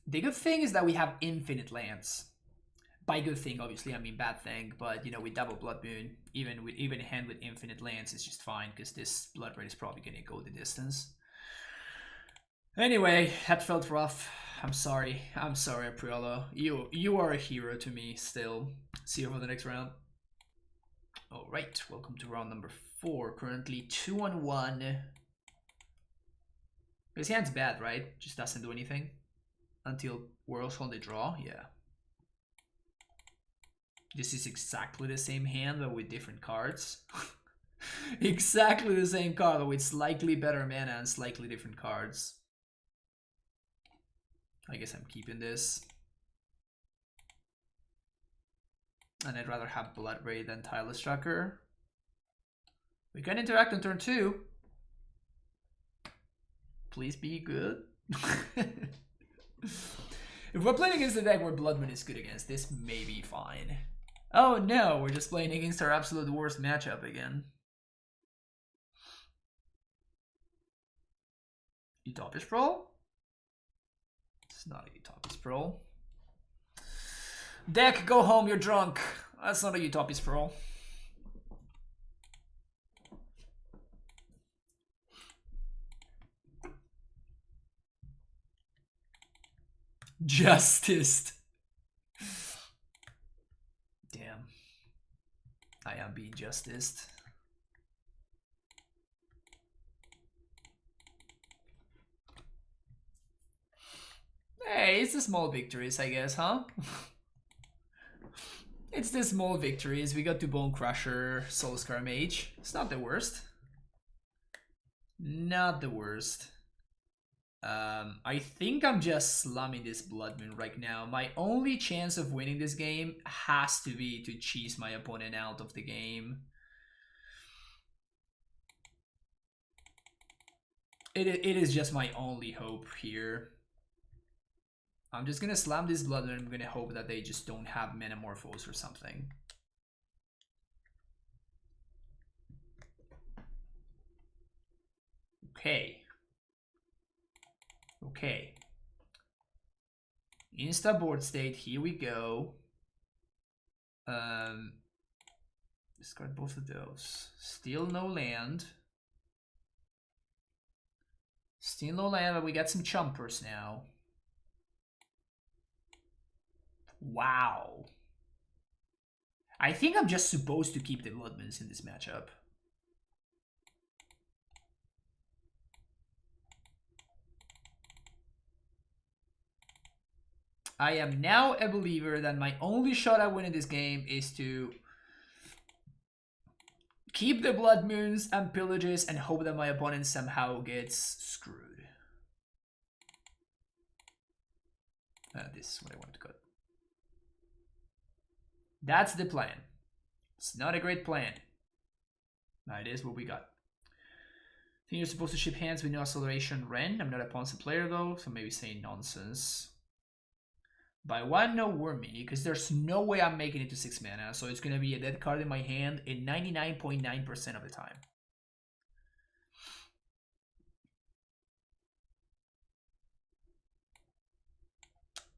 The good thing is that we have infinite lands. By good thing, obviously, I mean bad thing, but you know, with double Blood Moon, even a hand with infinite lands is just fine, because this Blood Red is probably gonna go the distance. Anyway, that felt rough. I'm sorry, Apriolo. You are a hero to me still. See you for the next round. Alright, welcome to round number 4. Currently 2-1. His hand's bad, right? Just doesn't do anything until World's on the draw. Yeah. This is exactly the same hand, but with different cards. Exactly the same card, but with slightly better mana and slightly different cards. I guess I'm keeping this. And I'd rather have Blood Ray than Tireless Tracker. We can interact on turn 2. Please be good. If we're playing against the deck where Blood Moon is good against, this may be fine. Oh no, we're just playing against our absolute worst matchup again. Utopia Sprawl? It's not a Utopia Sprawl. Deck, go home, you're drunk. That's not a Utopia Sprawl. Justiced. Damn. I am being justiced. Hey, it's the small victories, I guess, huh? It's the small victories. We got to Bone Crusher, Soulscar Mage. It's not the worst. Not the worst. I think I'm just slumming this Blood Moon right now. My only chance of winning this game has to be to cheese my opponent out of the game. It is just my only hope here. I'm just gonna slam this Blood Moon. I'm gonna hope that they just don't have Metamorphose or something. Okay. Okay. Insta board state, here we go. Discard both of those. Still no land. Still no land, but we got some chumpers now. Wow. I think I'm just supposed to keep the Blood Moons in this matchup. I am now a believer that my only shot at winning this game is to keep the Blood Moons and Pillages and hope that my opponent somehow gets screwed. This is what I wanted to cut. That's the plan. It's not a great plan. Now it is what we got. I think you're supposed to ship hands with no acceleration Ren. I'm not a Ponza player though, so maybe saying nonsense. By 1, no Wormy, because there's no way I'm making it to 6 mana, so it's going to be a dead card in my hand in 99.9% of the time.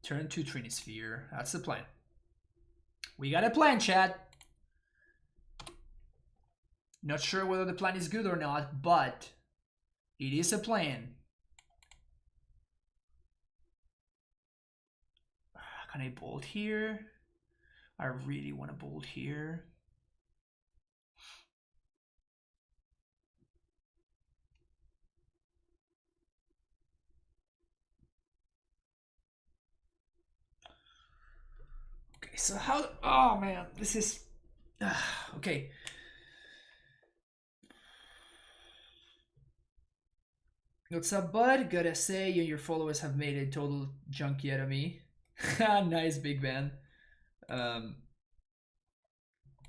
Turn 2 Trinisphere. That's the plan. We got a plan, chat. Not sure whether the plan is good or not, but it is a plan. Can I bolt here? I really want to bolt here. Okay, so how... Oh, man, this is... okay. What's up, bud? Gotta say, you and your followers have made a total junkie out of me. Nice, big man.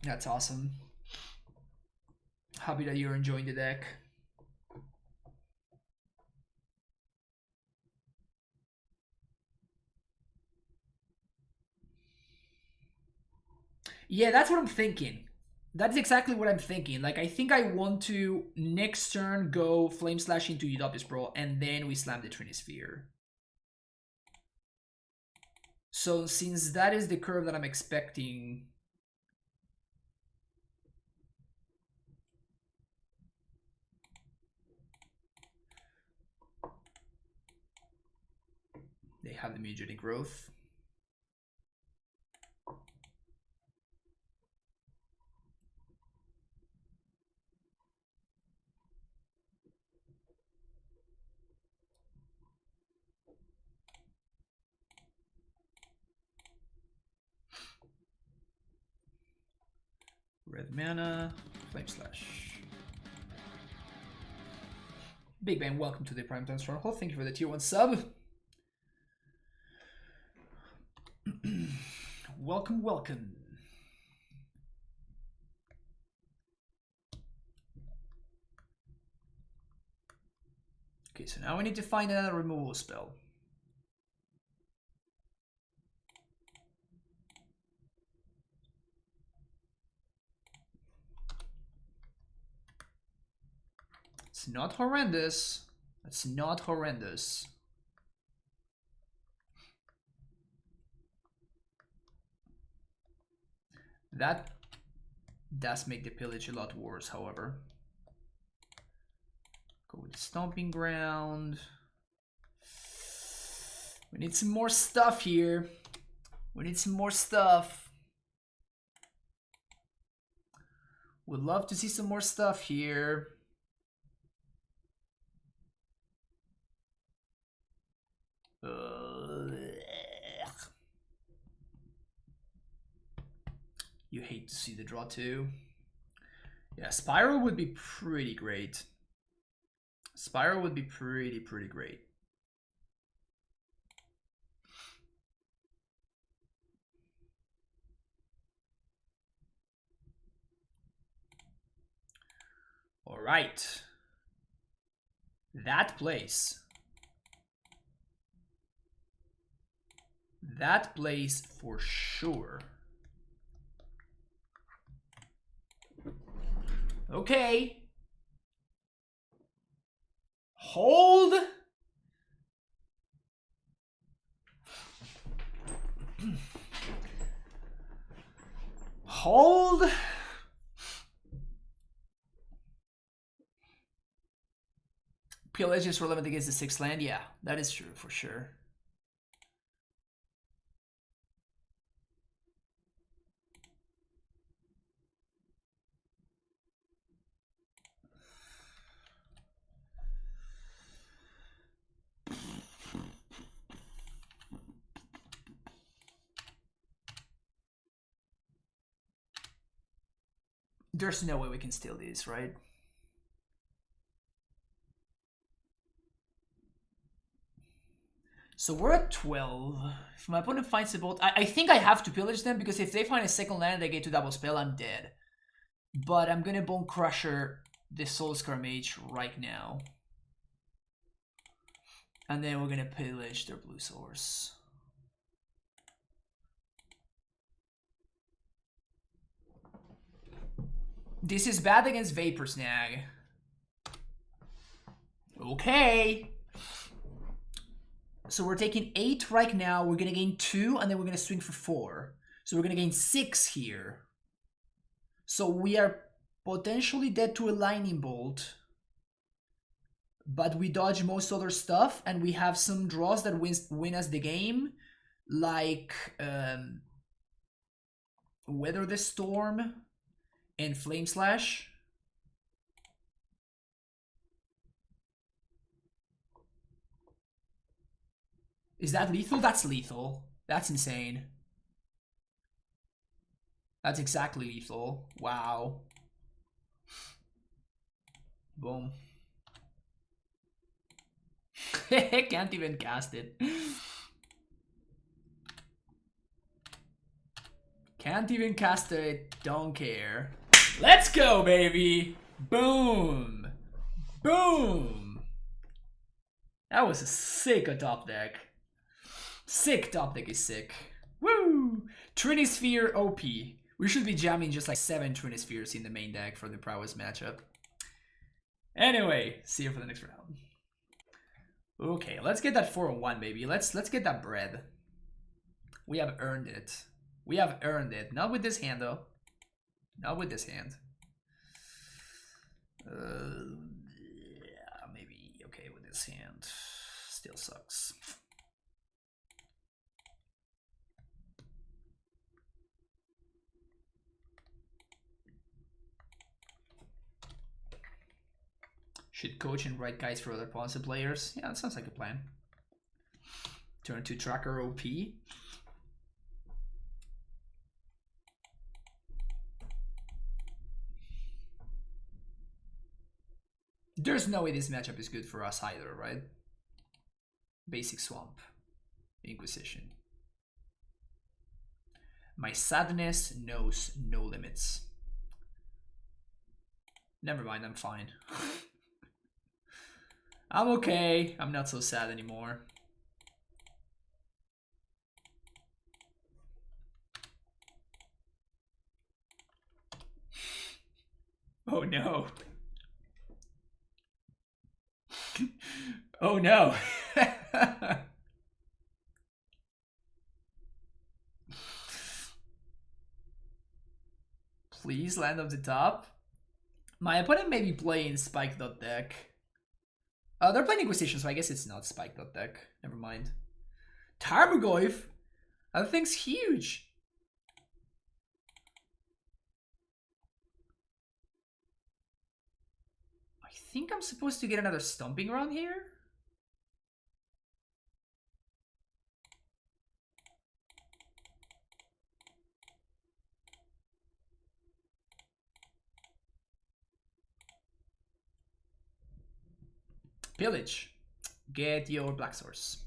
That's awesome. Happy that you're enjoying the deck. Yeah, that's what I'm thinking. That's exactly what I'm thinking. Like, I think I want to next turn go Flame Slash into Utopia Sprawl, and then we slam the Trinisphere. So since that is the curve that I'm expecting, they have the Mutagenic Growth. Red mana, Flame Slash. Big Man, welcome to the Primetime Stronghold. Thank you for the tier 1 sub. Welcome, welcome. Okay, so now we need to find another removal spell. It's not horrendous. It's not horrendous. That does make the pillage a lot worse, however. Go with Stomping Ground. We need some more stuff here. We need some more stuff. Would love to see some more stuff here. You hate to see the draw too. Yeah, Spiral would be pretty great. Spiral would be pretty great. All right. That place. That place for sure. Okay. Hold. Hold. PLH is relevant against the 6th land. Yeah, that is true for sure. There's no way we can steal these, right? So we're at 12. If my opponent finds a bolt, I think I have to pillage them, because if they find a second land and they get to double spell, I'm dead. But I'm gonna Bone Crusher the Soulscar Mage right now. And then we're gonna pillage their blue source. This is bad against Vapor Snag. Okay. So we're taking 8 right now. We're gonna gain 2, and then we're gonna swing for 4. So we're gonna gain 6 here. So we are potentially dead to a Lightning Bolt. But we dodge most other stuff, and we have some draws that win us the game. like Weather the Storm and Flame Slash. Is that lethal? That's lethal. That's insane. That's exactly lethal. Wow. Boom. Can't even cast it. Can't even cast it. Don't care. Let's go, baby. Boom. Boom. That was a sick top deck. Sick top deck is sick. Woo! Trinisphere OP. We should be jamming just like 7 Trinispheres in the main deck for the Prowess matchup. Anyway, see you for the next round. Okay, let's get that 4-1, baby. Let's get that bread. We have earned it. We have earned it. Not with this hand, though. Not with this hand. Yeah, maybe okay with this hand. Still sucks. Should coach and write guides for other Ponza players. Yeah, that sounds like a plan. Turn to tracker OP. There's no way this matchup is good for us either, right? Basic Swamp. Inquisition. My sadness knows no limits. Never mind, I'm fine. I'm okay. I'm not so sad anymore. Oh no. Oh no. Please land off the top. My opponent may be playing Spike deck. They're playing Inquisition, so I guess it's not Spike deck. Never mind. Tarmogoyf? That thing's huge. I think I'm supposed to get another Stomping Ground here? Pillage. Get your Black Source.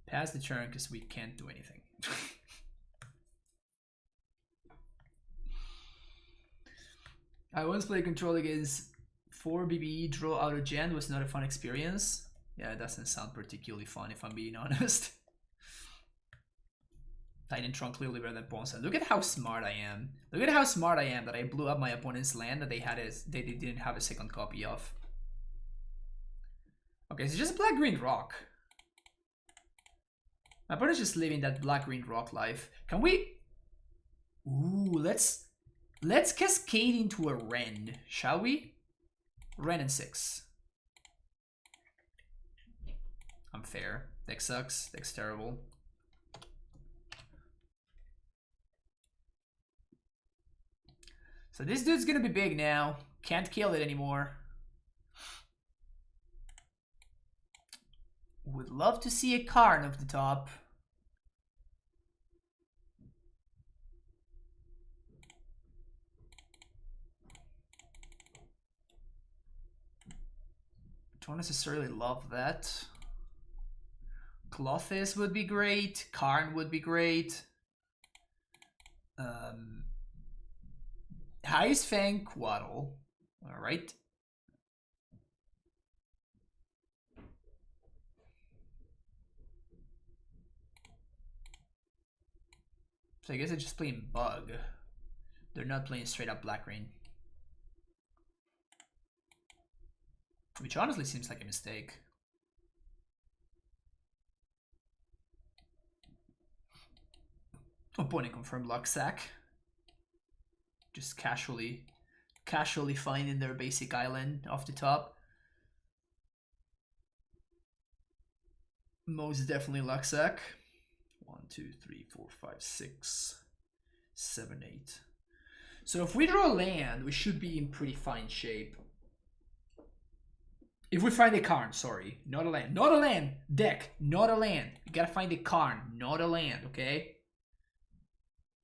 Pass the turn because we can't do anything. I once played Control against 4 BBE, draw out of Gen. Was not a fun experience. Yeah, it doesn't sound particularly fun if I'm being honest. Titantron clearly better than Ponza. Look at how smart I am. Look at how smart I am that I blew up my opponent's land that they didn't have a second copy of. Okay, so just black-green rock. My opponent's just living that black-green rock life. Can we... Ooh, let's cascade into a Ren, shall we? Ren and 6. Unfair. Deck sucks. Deck's terrible. So this dude's gonna be big now. Can't kill it anymore. Would love to see a Karn off the top. Don't necessarily love that. Clothis would be great. Karn would be great. Highest Fang Quaddle. Alright. So I guess they're just playing Bug. They're not playing straight up black-green. Which honestly seems like a mistake. Opponent confirmed luck sack. Just casually finding their basic island off the top. Most definitely Luxac. 1, 2, 3, 4, 5, 6, 7, 8. So if we draw land, we should be in pretty fine shape. If we find a Karn, sorry, not a land. Not a land, deck, not a land. You gotta find a Karn, not a land, okay?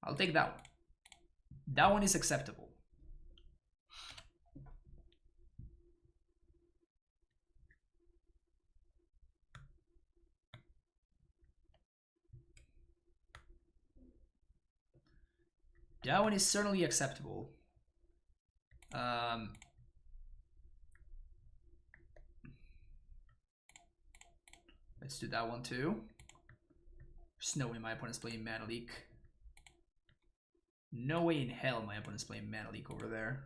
I'll take that one. That one is acceptable. That one is certainly acceptable. Let's do that one too. There's no way my opponent's playing Mana Leak. No way in hell my opponent's playing Mana Leak over there.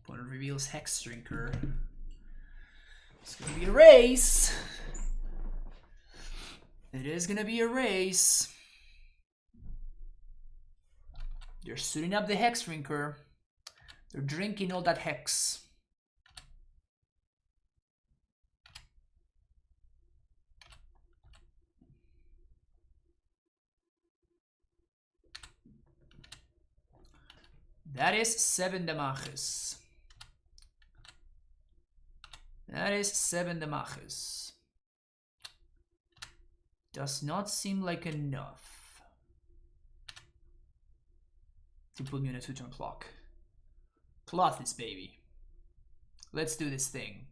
Opponent reveals Hex Drinker. It's gonna be a race. It is gonna be a race. They're suiting up the Hex Drinker. They're drinking all that Hex. That is 7 damages. That is 7 damages. Does not seem like enough to put me on a 2-turn clock. Cloth this baby. Let's do this thing.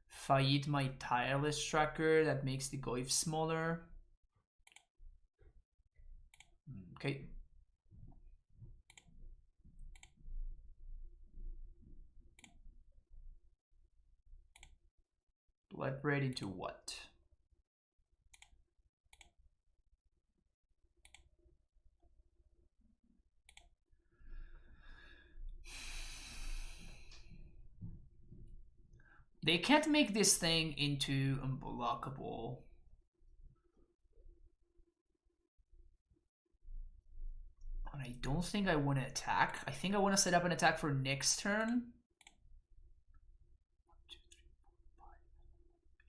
If I eat my tireless tracker, that makes the Goyf smaller. Okay. Bloodbraid into what? They can't make this thing into unblockable. And I don't think I want to attack. I think I want to set up an attack for next turn.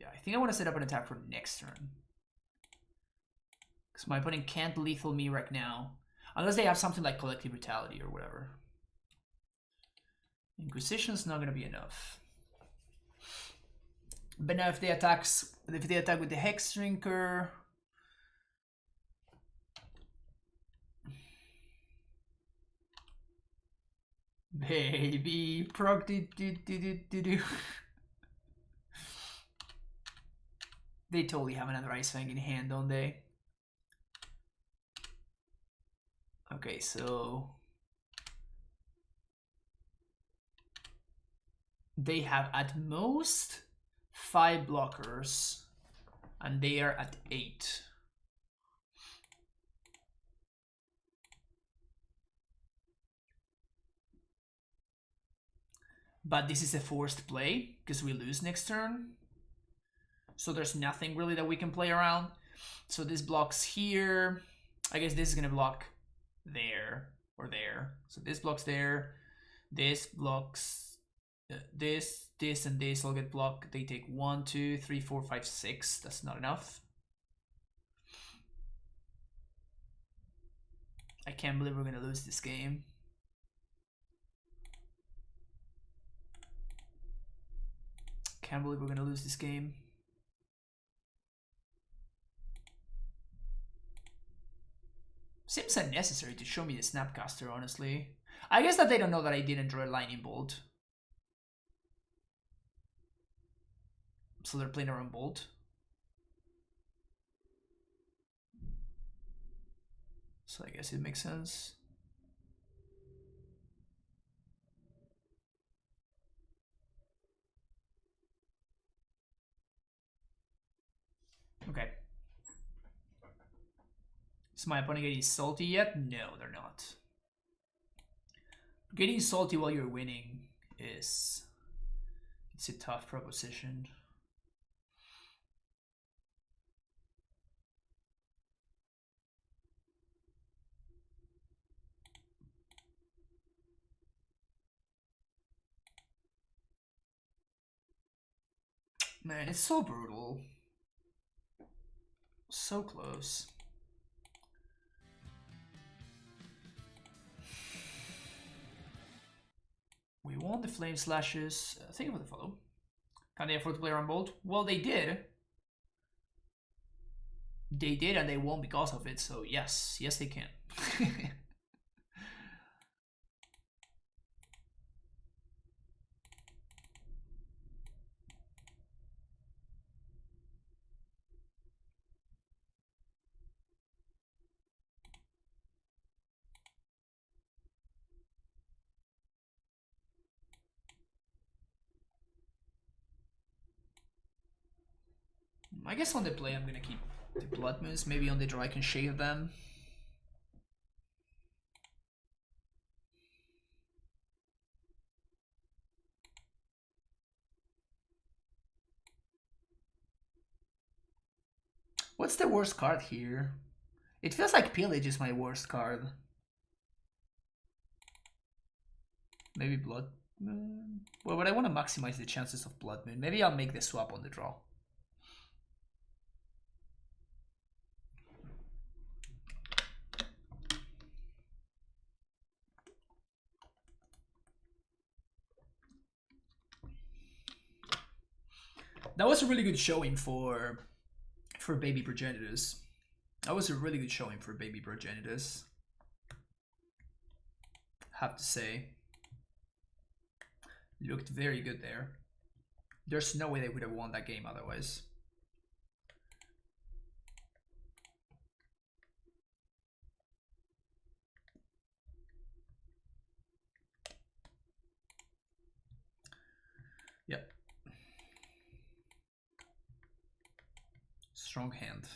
Yeah, I think I want to set up an attack for next turn. Because my opponent can't lethal me right now. Unless they have something like Collective Brutality or whatever. Inquisition's not going to be enough. But now if they attack with the Hex Drinker... Baby, proc do. They totally have another Ice Fang in hand, don't they? Okay, so they have at most 5 blockers, and they are at 8. But this is a forced play, because we lose next turn. So there's nothing really that we can play around. So this blocks here. I guess this is going to block there or there. So this blocks there. This blocks this, and this will get blocked. They take 1, 2, 3, 4, 5, 6. That's not enough. I can't believe we're going to lose this game. Can't believe we're going to lose this game. Seems unnecessary to show me the Snapcaster, honestly. I guess that they don't know that I didn't draw a Lightning Bolt. So they're playing around Bolt. So I guess it makes sense. Okay. Is my opponent getting salty yet? No, they're not. Getting salty while you're winning it's a tough proposition. Man, it's so brutal. So close. We won the Flame Slashes. Thank you for the follow. Can they afford to play around Bolt? Well, they did. They did, and they won because of it. So yes, yes they can. I guess on the play I'm gonna keep the Blood Moons. Maybe on the draw I can shave them. What's the worst card here? It feels like Pillage is my worst card. Maybe Blood Moon? Well, but I want to maximize the chances of Blood Moon. Maybe I'll make the swap on the draw. That was a really good showing for Baby Progenitus. That was a really good showing for Baby Progenitus. Have to say. Looked very good there. There's no way they would have won that game otherwise. Yep. Strong hand.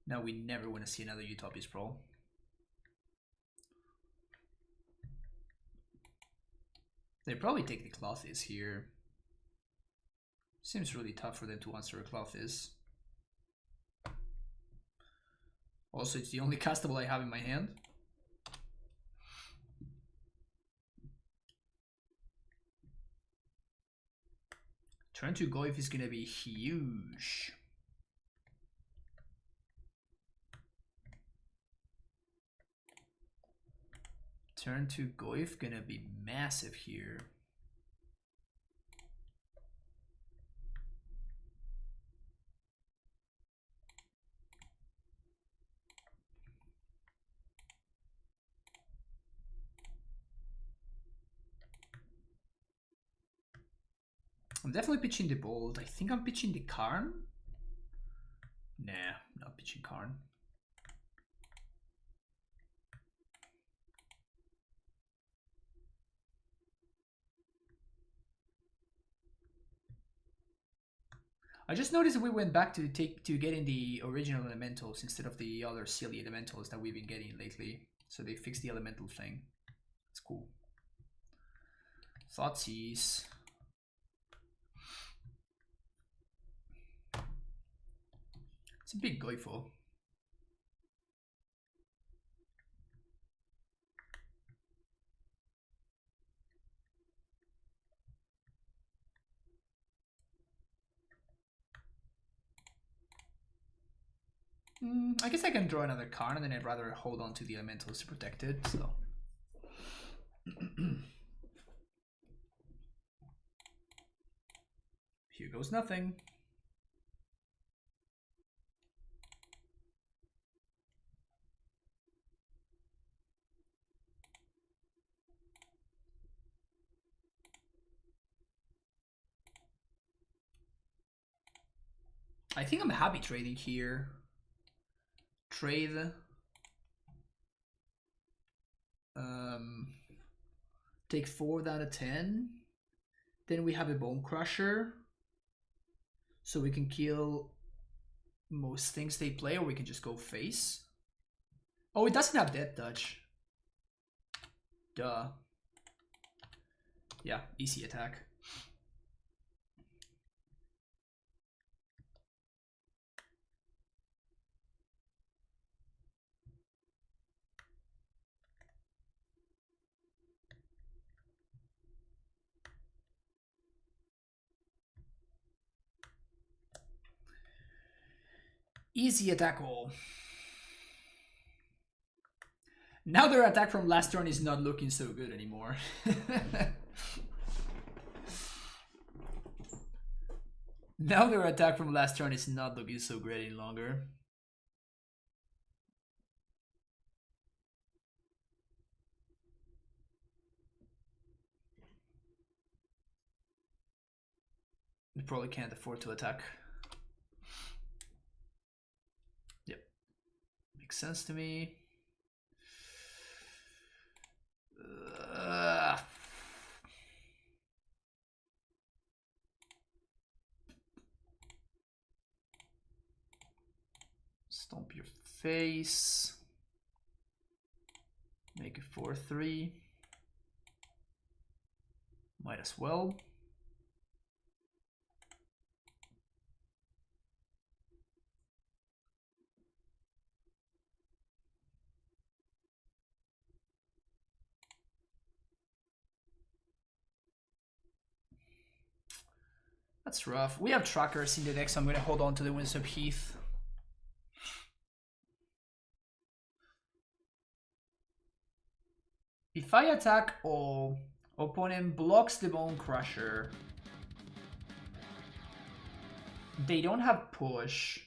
Now we never want to see another Utopias Pro. They probably take the Clothes here. Seems really tough for them to answer a Clothes. Also, it's the only castable I have in my hand. Turn to Goyf is gonna be huge. Turn to Goyf gonna be massive here. I'm definitely pitching the Bolt. I think I'm pitching the Karn. Nah, not pitching Karn. I just noticed we went back to getting the original elementals instead of the other silly elementals that we've been getting lately. So they fixed the elemental thing. It's cool. Thoughtseize. It's a big Goifo. I guess I can draw another Karn, and then I'd rather hold on to the elementals to protect it, so. Here goes nothing. I think I'm happy trading here. Trade. Take 4 down to 10. Then we have a Bone Crusher. So we can kill most things they play, or we can just go face. Oh, it doesn't have Death Touch. Duh. Yeah, easy attack. Easy attack all. Now their attack from last turn is not looking so good anymore. Now their attack from last turn is not looking so great any longer. They probably can't afford to attack. Yep. Makes sense to me. Stomp your face. Make it 4-3. Might as well. That's rough. We have trackers in the deck, so I'm going to hold on to the Windswept Heath. If I attack all, opponent blocks the Bone Crusher. They don't have push.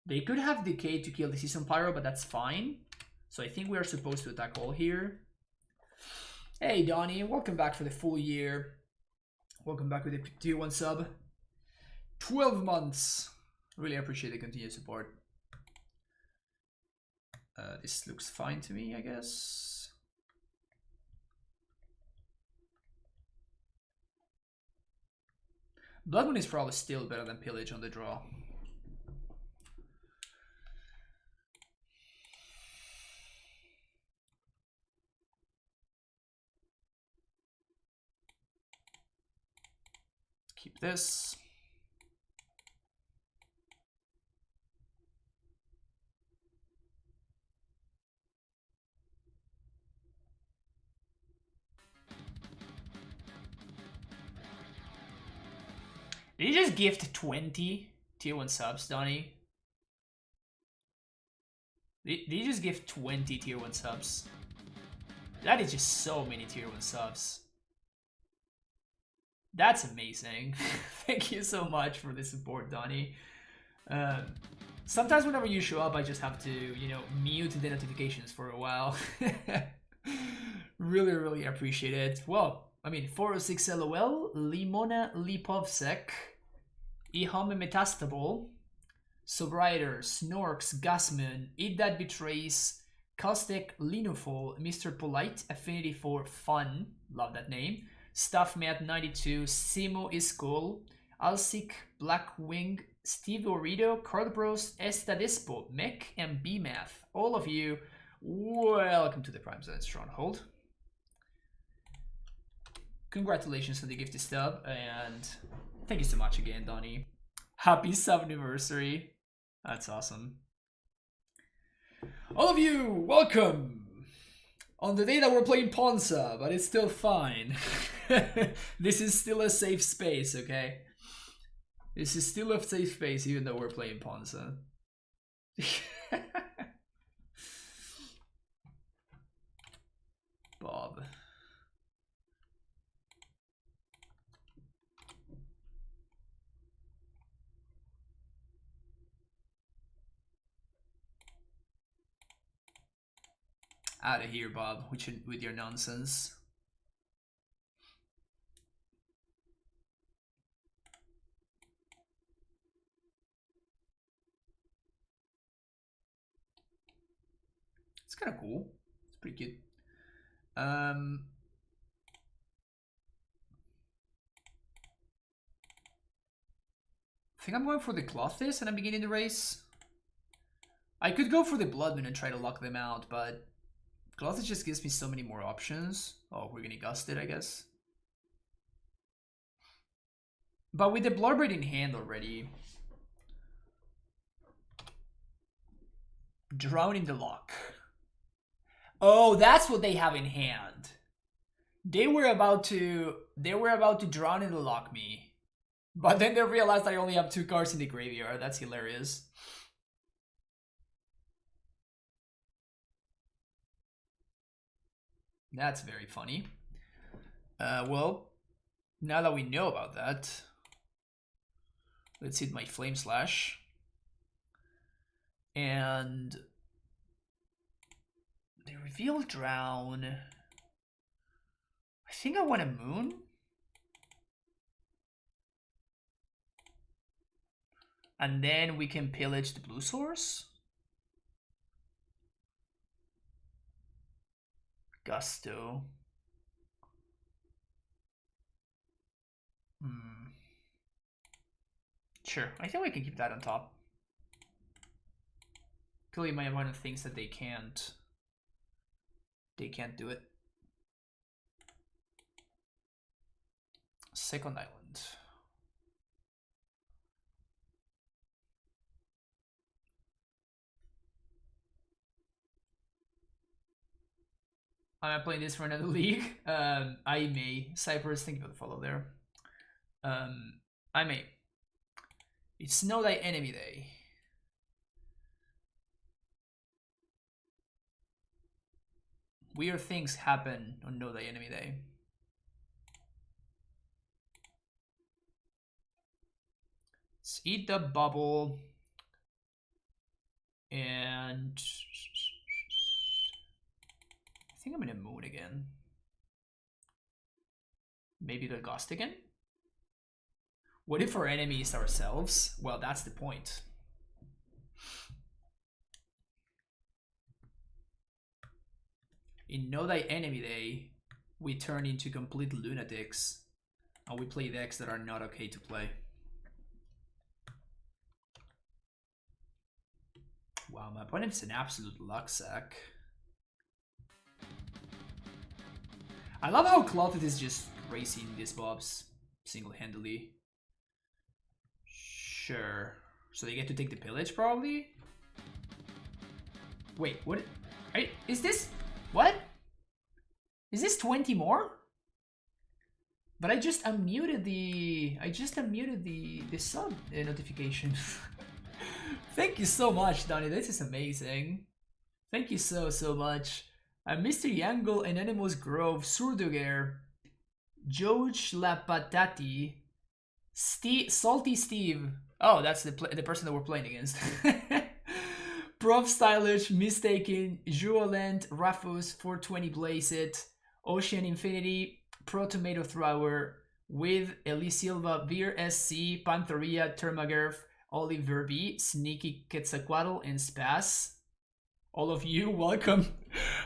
They could have Decay to kill the Season Pyro, but that's fine. So I think we are supposed to attack all here. Hey Donnie, welcome back for the full year. Welcome back with the tier 1 sub. 12 months. Really appreciate the continued support. This looks fine to me, I guess. Blood Moon is probably still better than Pillage on the draw. Keep this. Did you just gift 20 tier 1 subs, Donnie? Did you just gift 20 tier 1 subs? That is just so many tier 1 subs. That's amazing. Thank you so much for the support, Donnie. Sometimes whenever you show up, I just have to, you know, mute the notifications for a while. Really, really appreciate it. Well, I mean, 406 LOL, Limona Lipovsek, Ihame Metastable, Sobrider, Snorks, Gasman, Eat That Betrays, Caustic, Linofol, Mr. Polite, Affinity for Fun, love that name, Stuffmat92, Simo Iskol, Alsik, Blackwing, Steve Orido, Cardbros, Estadispo, Mech, and BMath. All of you, welcome to the Prime Zone Stronghold. Congratulations on the gifted stub, and thank you so much again, Donnie. Happy sub-anniversary. That's awesome. All of you, welcome! On the day that we're playing Ponza, but it's still fine. This is still a safe space, okay? This is still a safe space even though we're playing Ponza. Bob. Out of here, Bob, with your nonsense. It's kind of cool. It's pretty cute. I think I'm going for the Clothes and I'm beginning the race. I could go for the Blood Moon and try to lock them out, but Cloth just gives me so many more options. Oh, we're gonna gust it, I guess. But with the Blurbird in hand already, drown in the lock. Oh, that's what they have in hand. They were about to drown in the lock me, but then they realized I only have 2 cards in the graveyard. That's hilarious. That's very funny. Well, now that we know about that, let's hit my Flame Slash. And the reveal drown. I think I want a Moon. And then we can pillage the blue source. Gusto. Sure, I think we can keep that on top. Clearly my opponent thinks that they can't do it. Second island. I'm playing this for another league. I may. Cypress, thank you for the follow there. I may. It's Know Thy Enemy Day. Weird things happen on Know Thy Enemy Day. Let's eat the bubble. And I think I'm gonna Moon again. Maybe the Ghost again? What if our enemy is ourselves? Well, that's the point. In Know Thy Enemy Day, we turn into complete lunatics and we play decks that are not okay to play. Wow, my opponent's an absolute luck sack. I love how Clotted is just racing these mobs single-handedly. Sure. So they get to take the pillage, probably? Wait, what? Is this... What? Is this 20 more? But I just unmuted the... the sub notification. Thank you so much, Donnie. This is amazing. Thank you so much. Mr. Yangle, Anonymous Grove, Surduger, George Lapatati, Salty Steve. Oh, that's the person that we're playing against. Prof Stylish, Mistaken, Juolent, Rafus, 420 Blaze It, Ocean Infinity, Pro Tomato Thrower, with Eli Silva, Veer SC, Pantheria, Termagerf, Oliver B, Sneaky Quetzalcoatl, and Spas. All of you, welcome.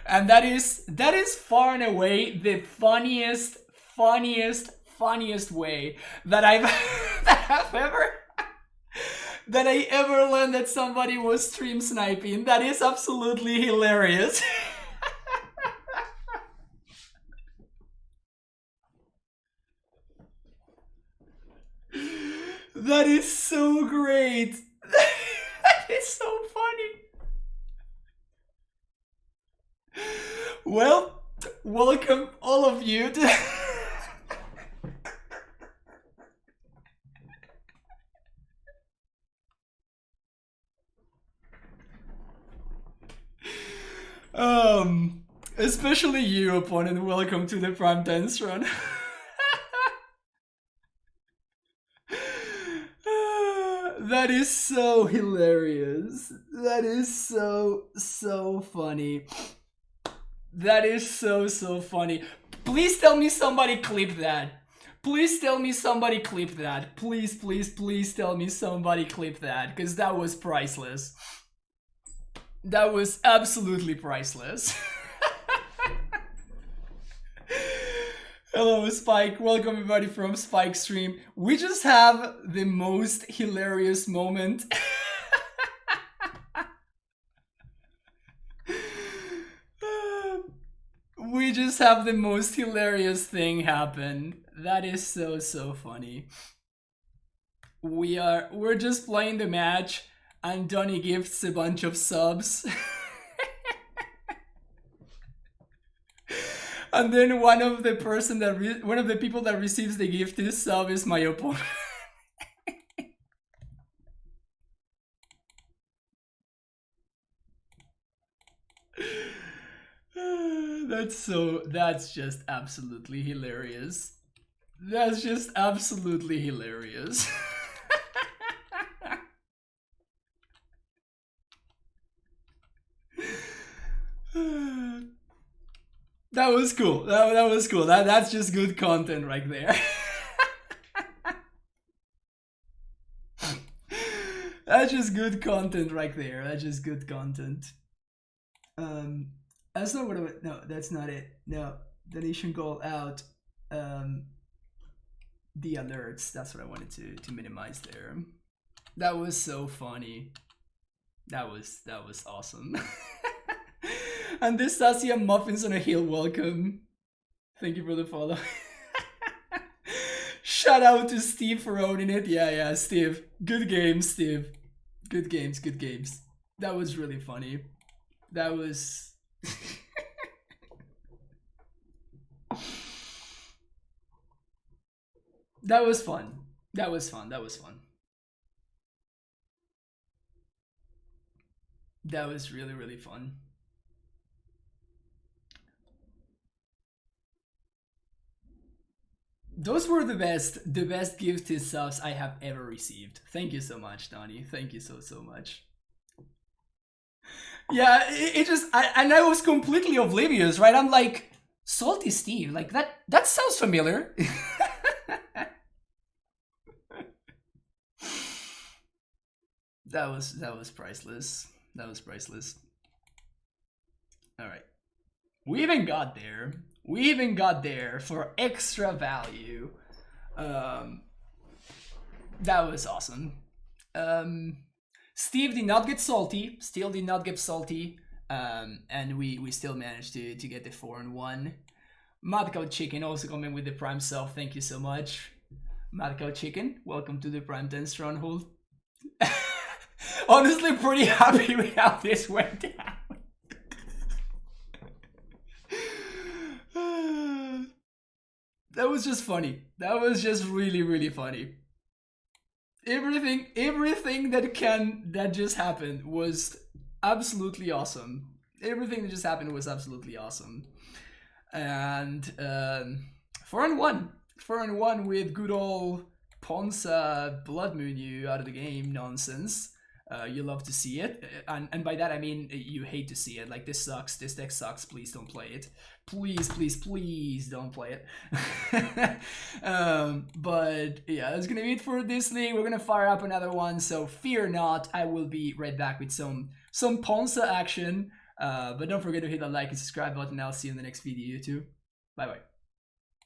And that is far and away the funniest way that I ever learned that somebody was stream sniping. That is absolutely hilarious. That is so great. That is so funny. Well, welcome all of you to... Especially you, opponent, welcome to the Prime Dance Run. That is so hilarious. That is so funny. That is so funny. Please tell me somebody clip that. Please tell me somebody clip that. Please tell me somebody clip that, because that was priceless. That was absolutely priceless. Hello, Spike. Welcome everybody from Spike Stream. We just have the most hilarious moment. just have the most hilarious thing happen. That is so funny. We're just playing the match, and Donnie gifts a bunch of subs. And then one of the people that receives the gifted sub is my opponent. That's just absolutely hilarious. That's just absolutely hilarious. That was cool. That was cool. That's just good content right there. That's just good content right there. That's just good content. That's not what I. No, that's not it. No, donation goal out. The alerts. That's what I wanted to minimize there. That was so funny. That was awesome. And this Sasia Muffins on a Hill, welcome. Thank you for the follow. Shout out to Steve for owning it. Yeah, Steve. Good games, Steve. Good games. That was really funny. That was... That was fun. That was fun. That was really fun. Those were the best gifted subs I have ever received. Thank you so much, Donnie. Thank you so much. Yeah, it just, and I was completely oblivious, right? I'm like, Salty Steve, like that sounds familiar. That was priceless. That was priceless. All right, we even got there. We even got there for extra value. That was awesome. Steve did not get salty. Still did not get salty. And we still managed to get the 4-1. Mad Cow Chicken also coming with the Prime Self. Thank you so much. Mad Cow Chicken, welcome to the Prime 10 Stronghold. Honestly, pretty happy with how this went down. That was just funny. That was just really funny. Everything that just happened was absolutely awesome. Everything that just happened was absolutely awesome. And 4-1 with good old Ponza Blood Moon you out of the game nonsense. You love to see it, and by that I mean you hate to see it. Like, this sucks, this deck sucks, please don't play it. Please don't play it. But yeah, that's gonna be it for this league. We're gonna fire up another one, so fear not, I will be right back with some Ponza action. But don't forget to hit that like and subscribe button. I'll see you in the next video, YouTube. Bye bye.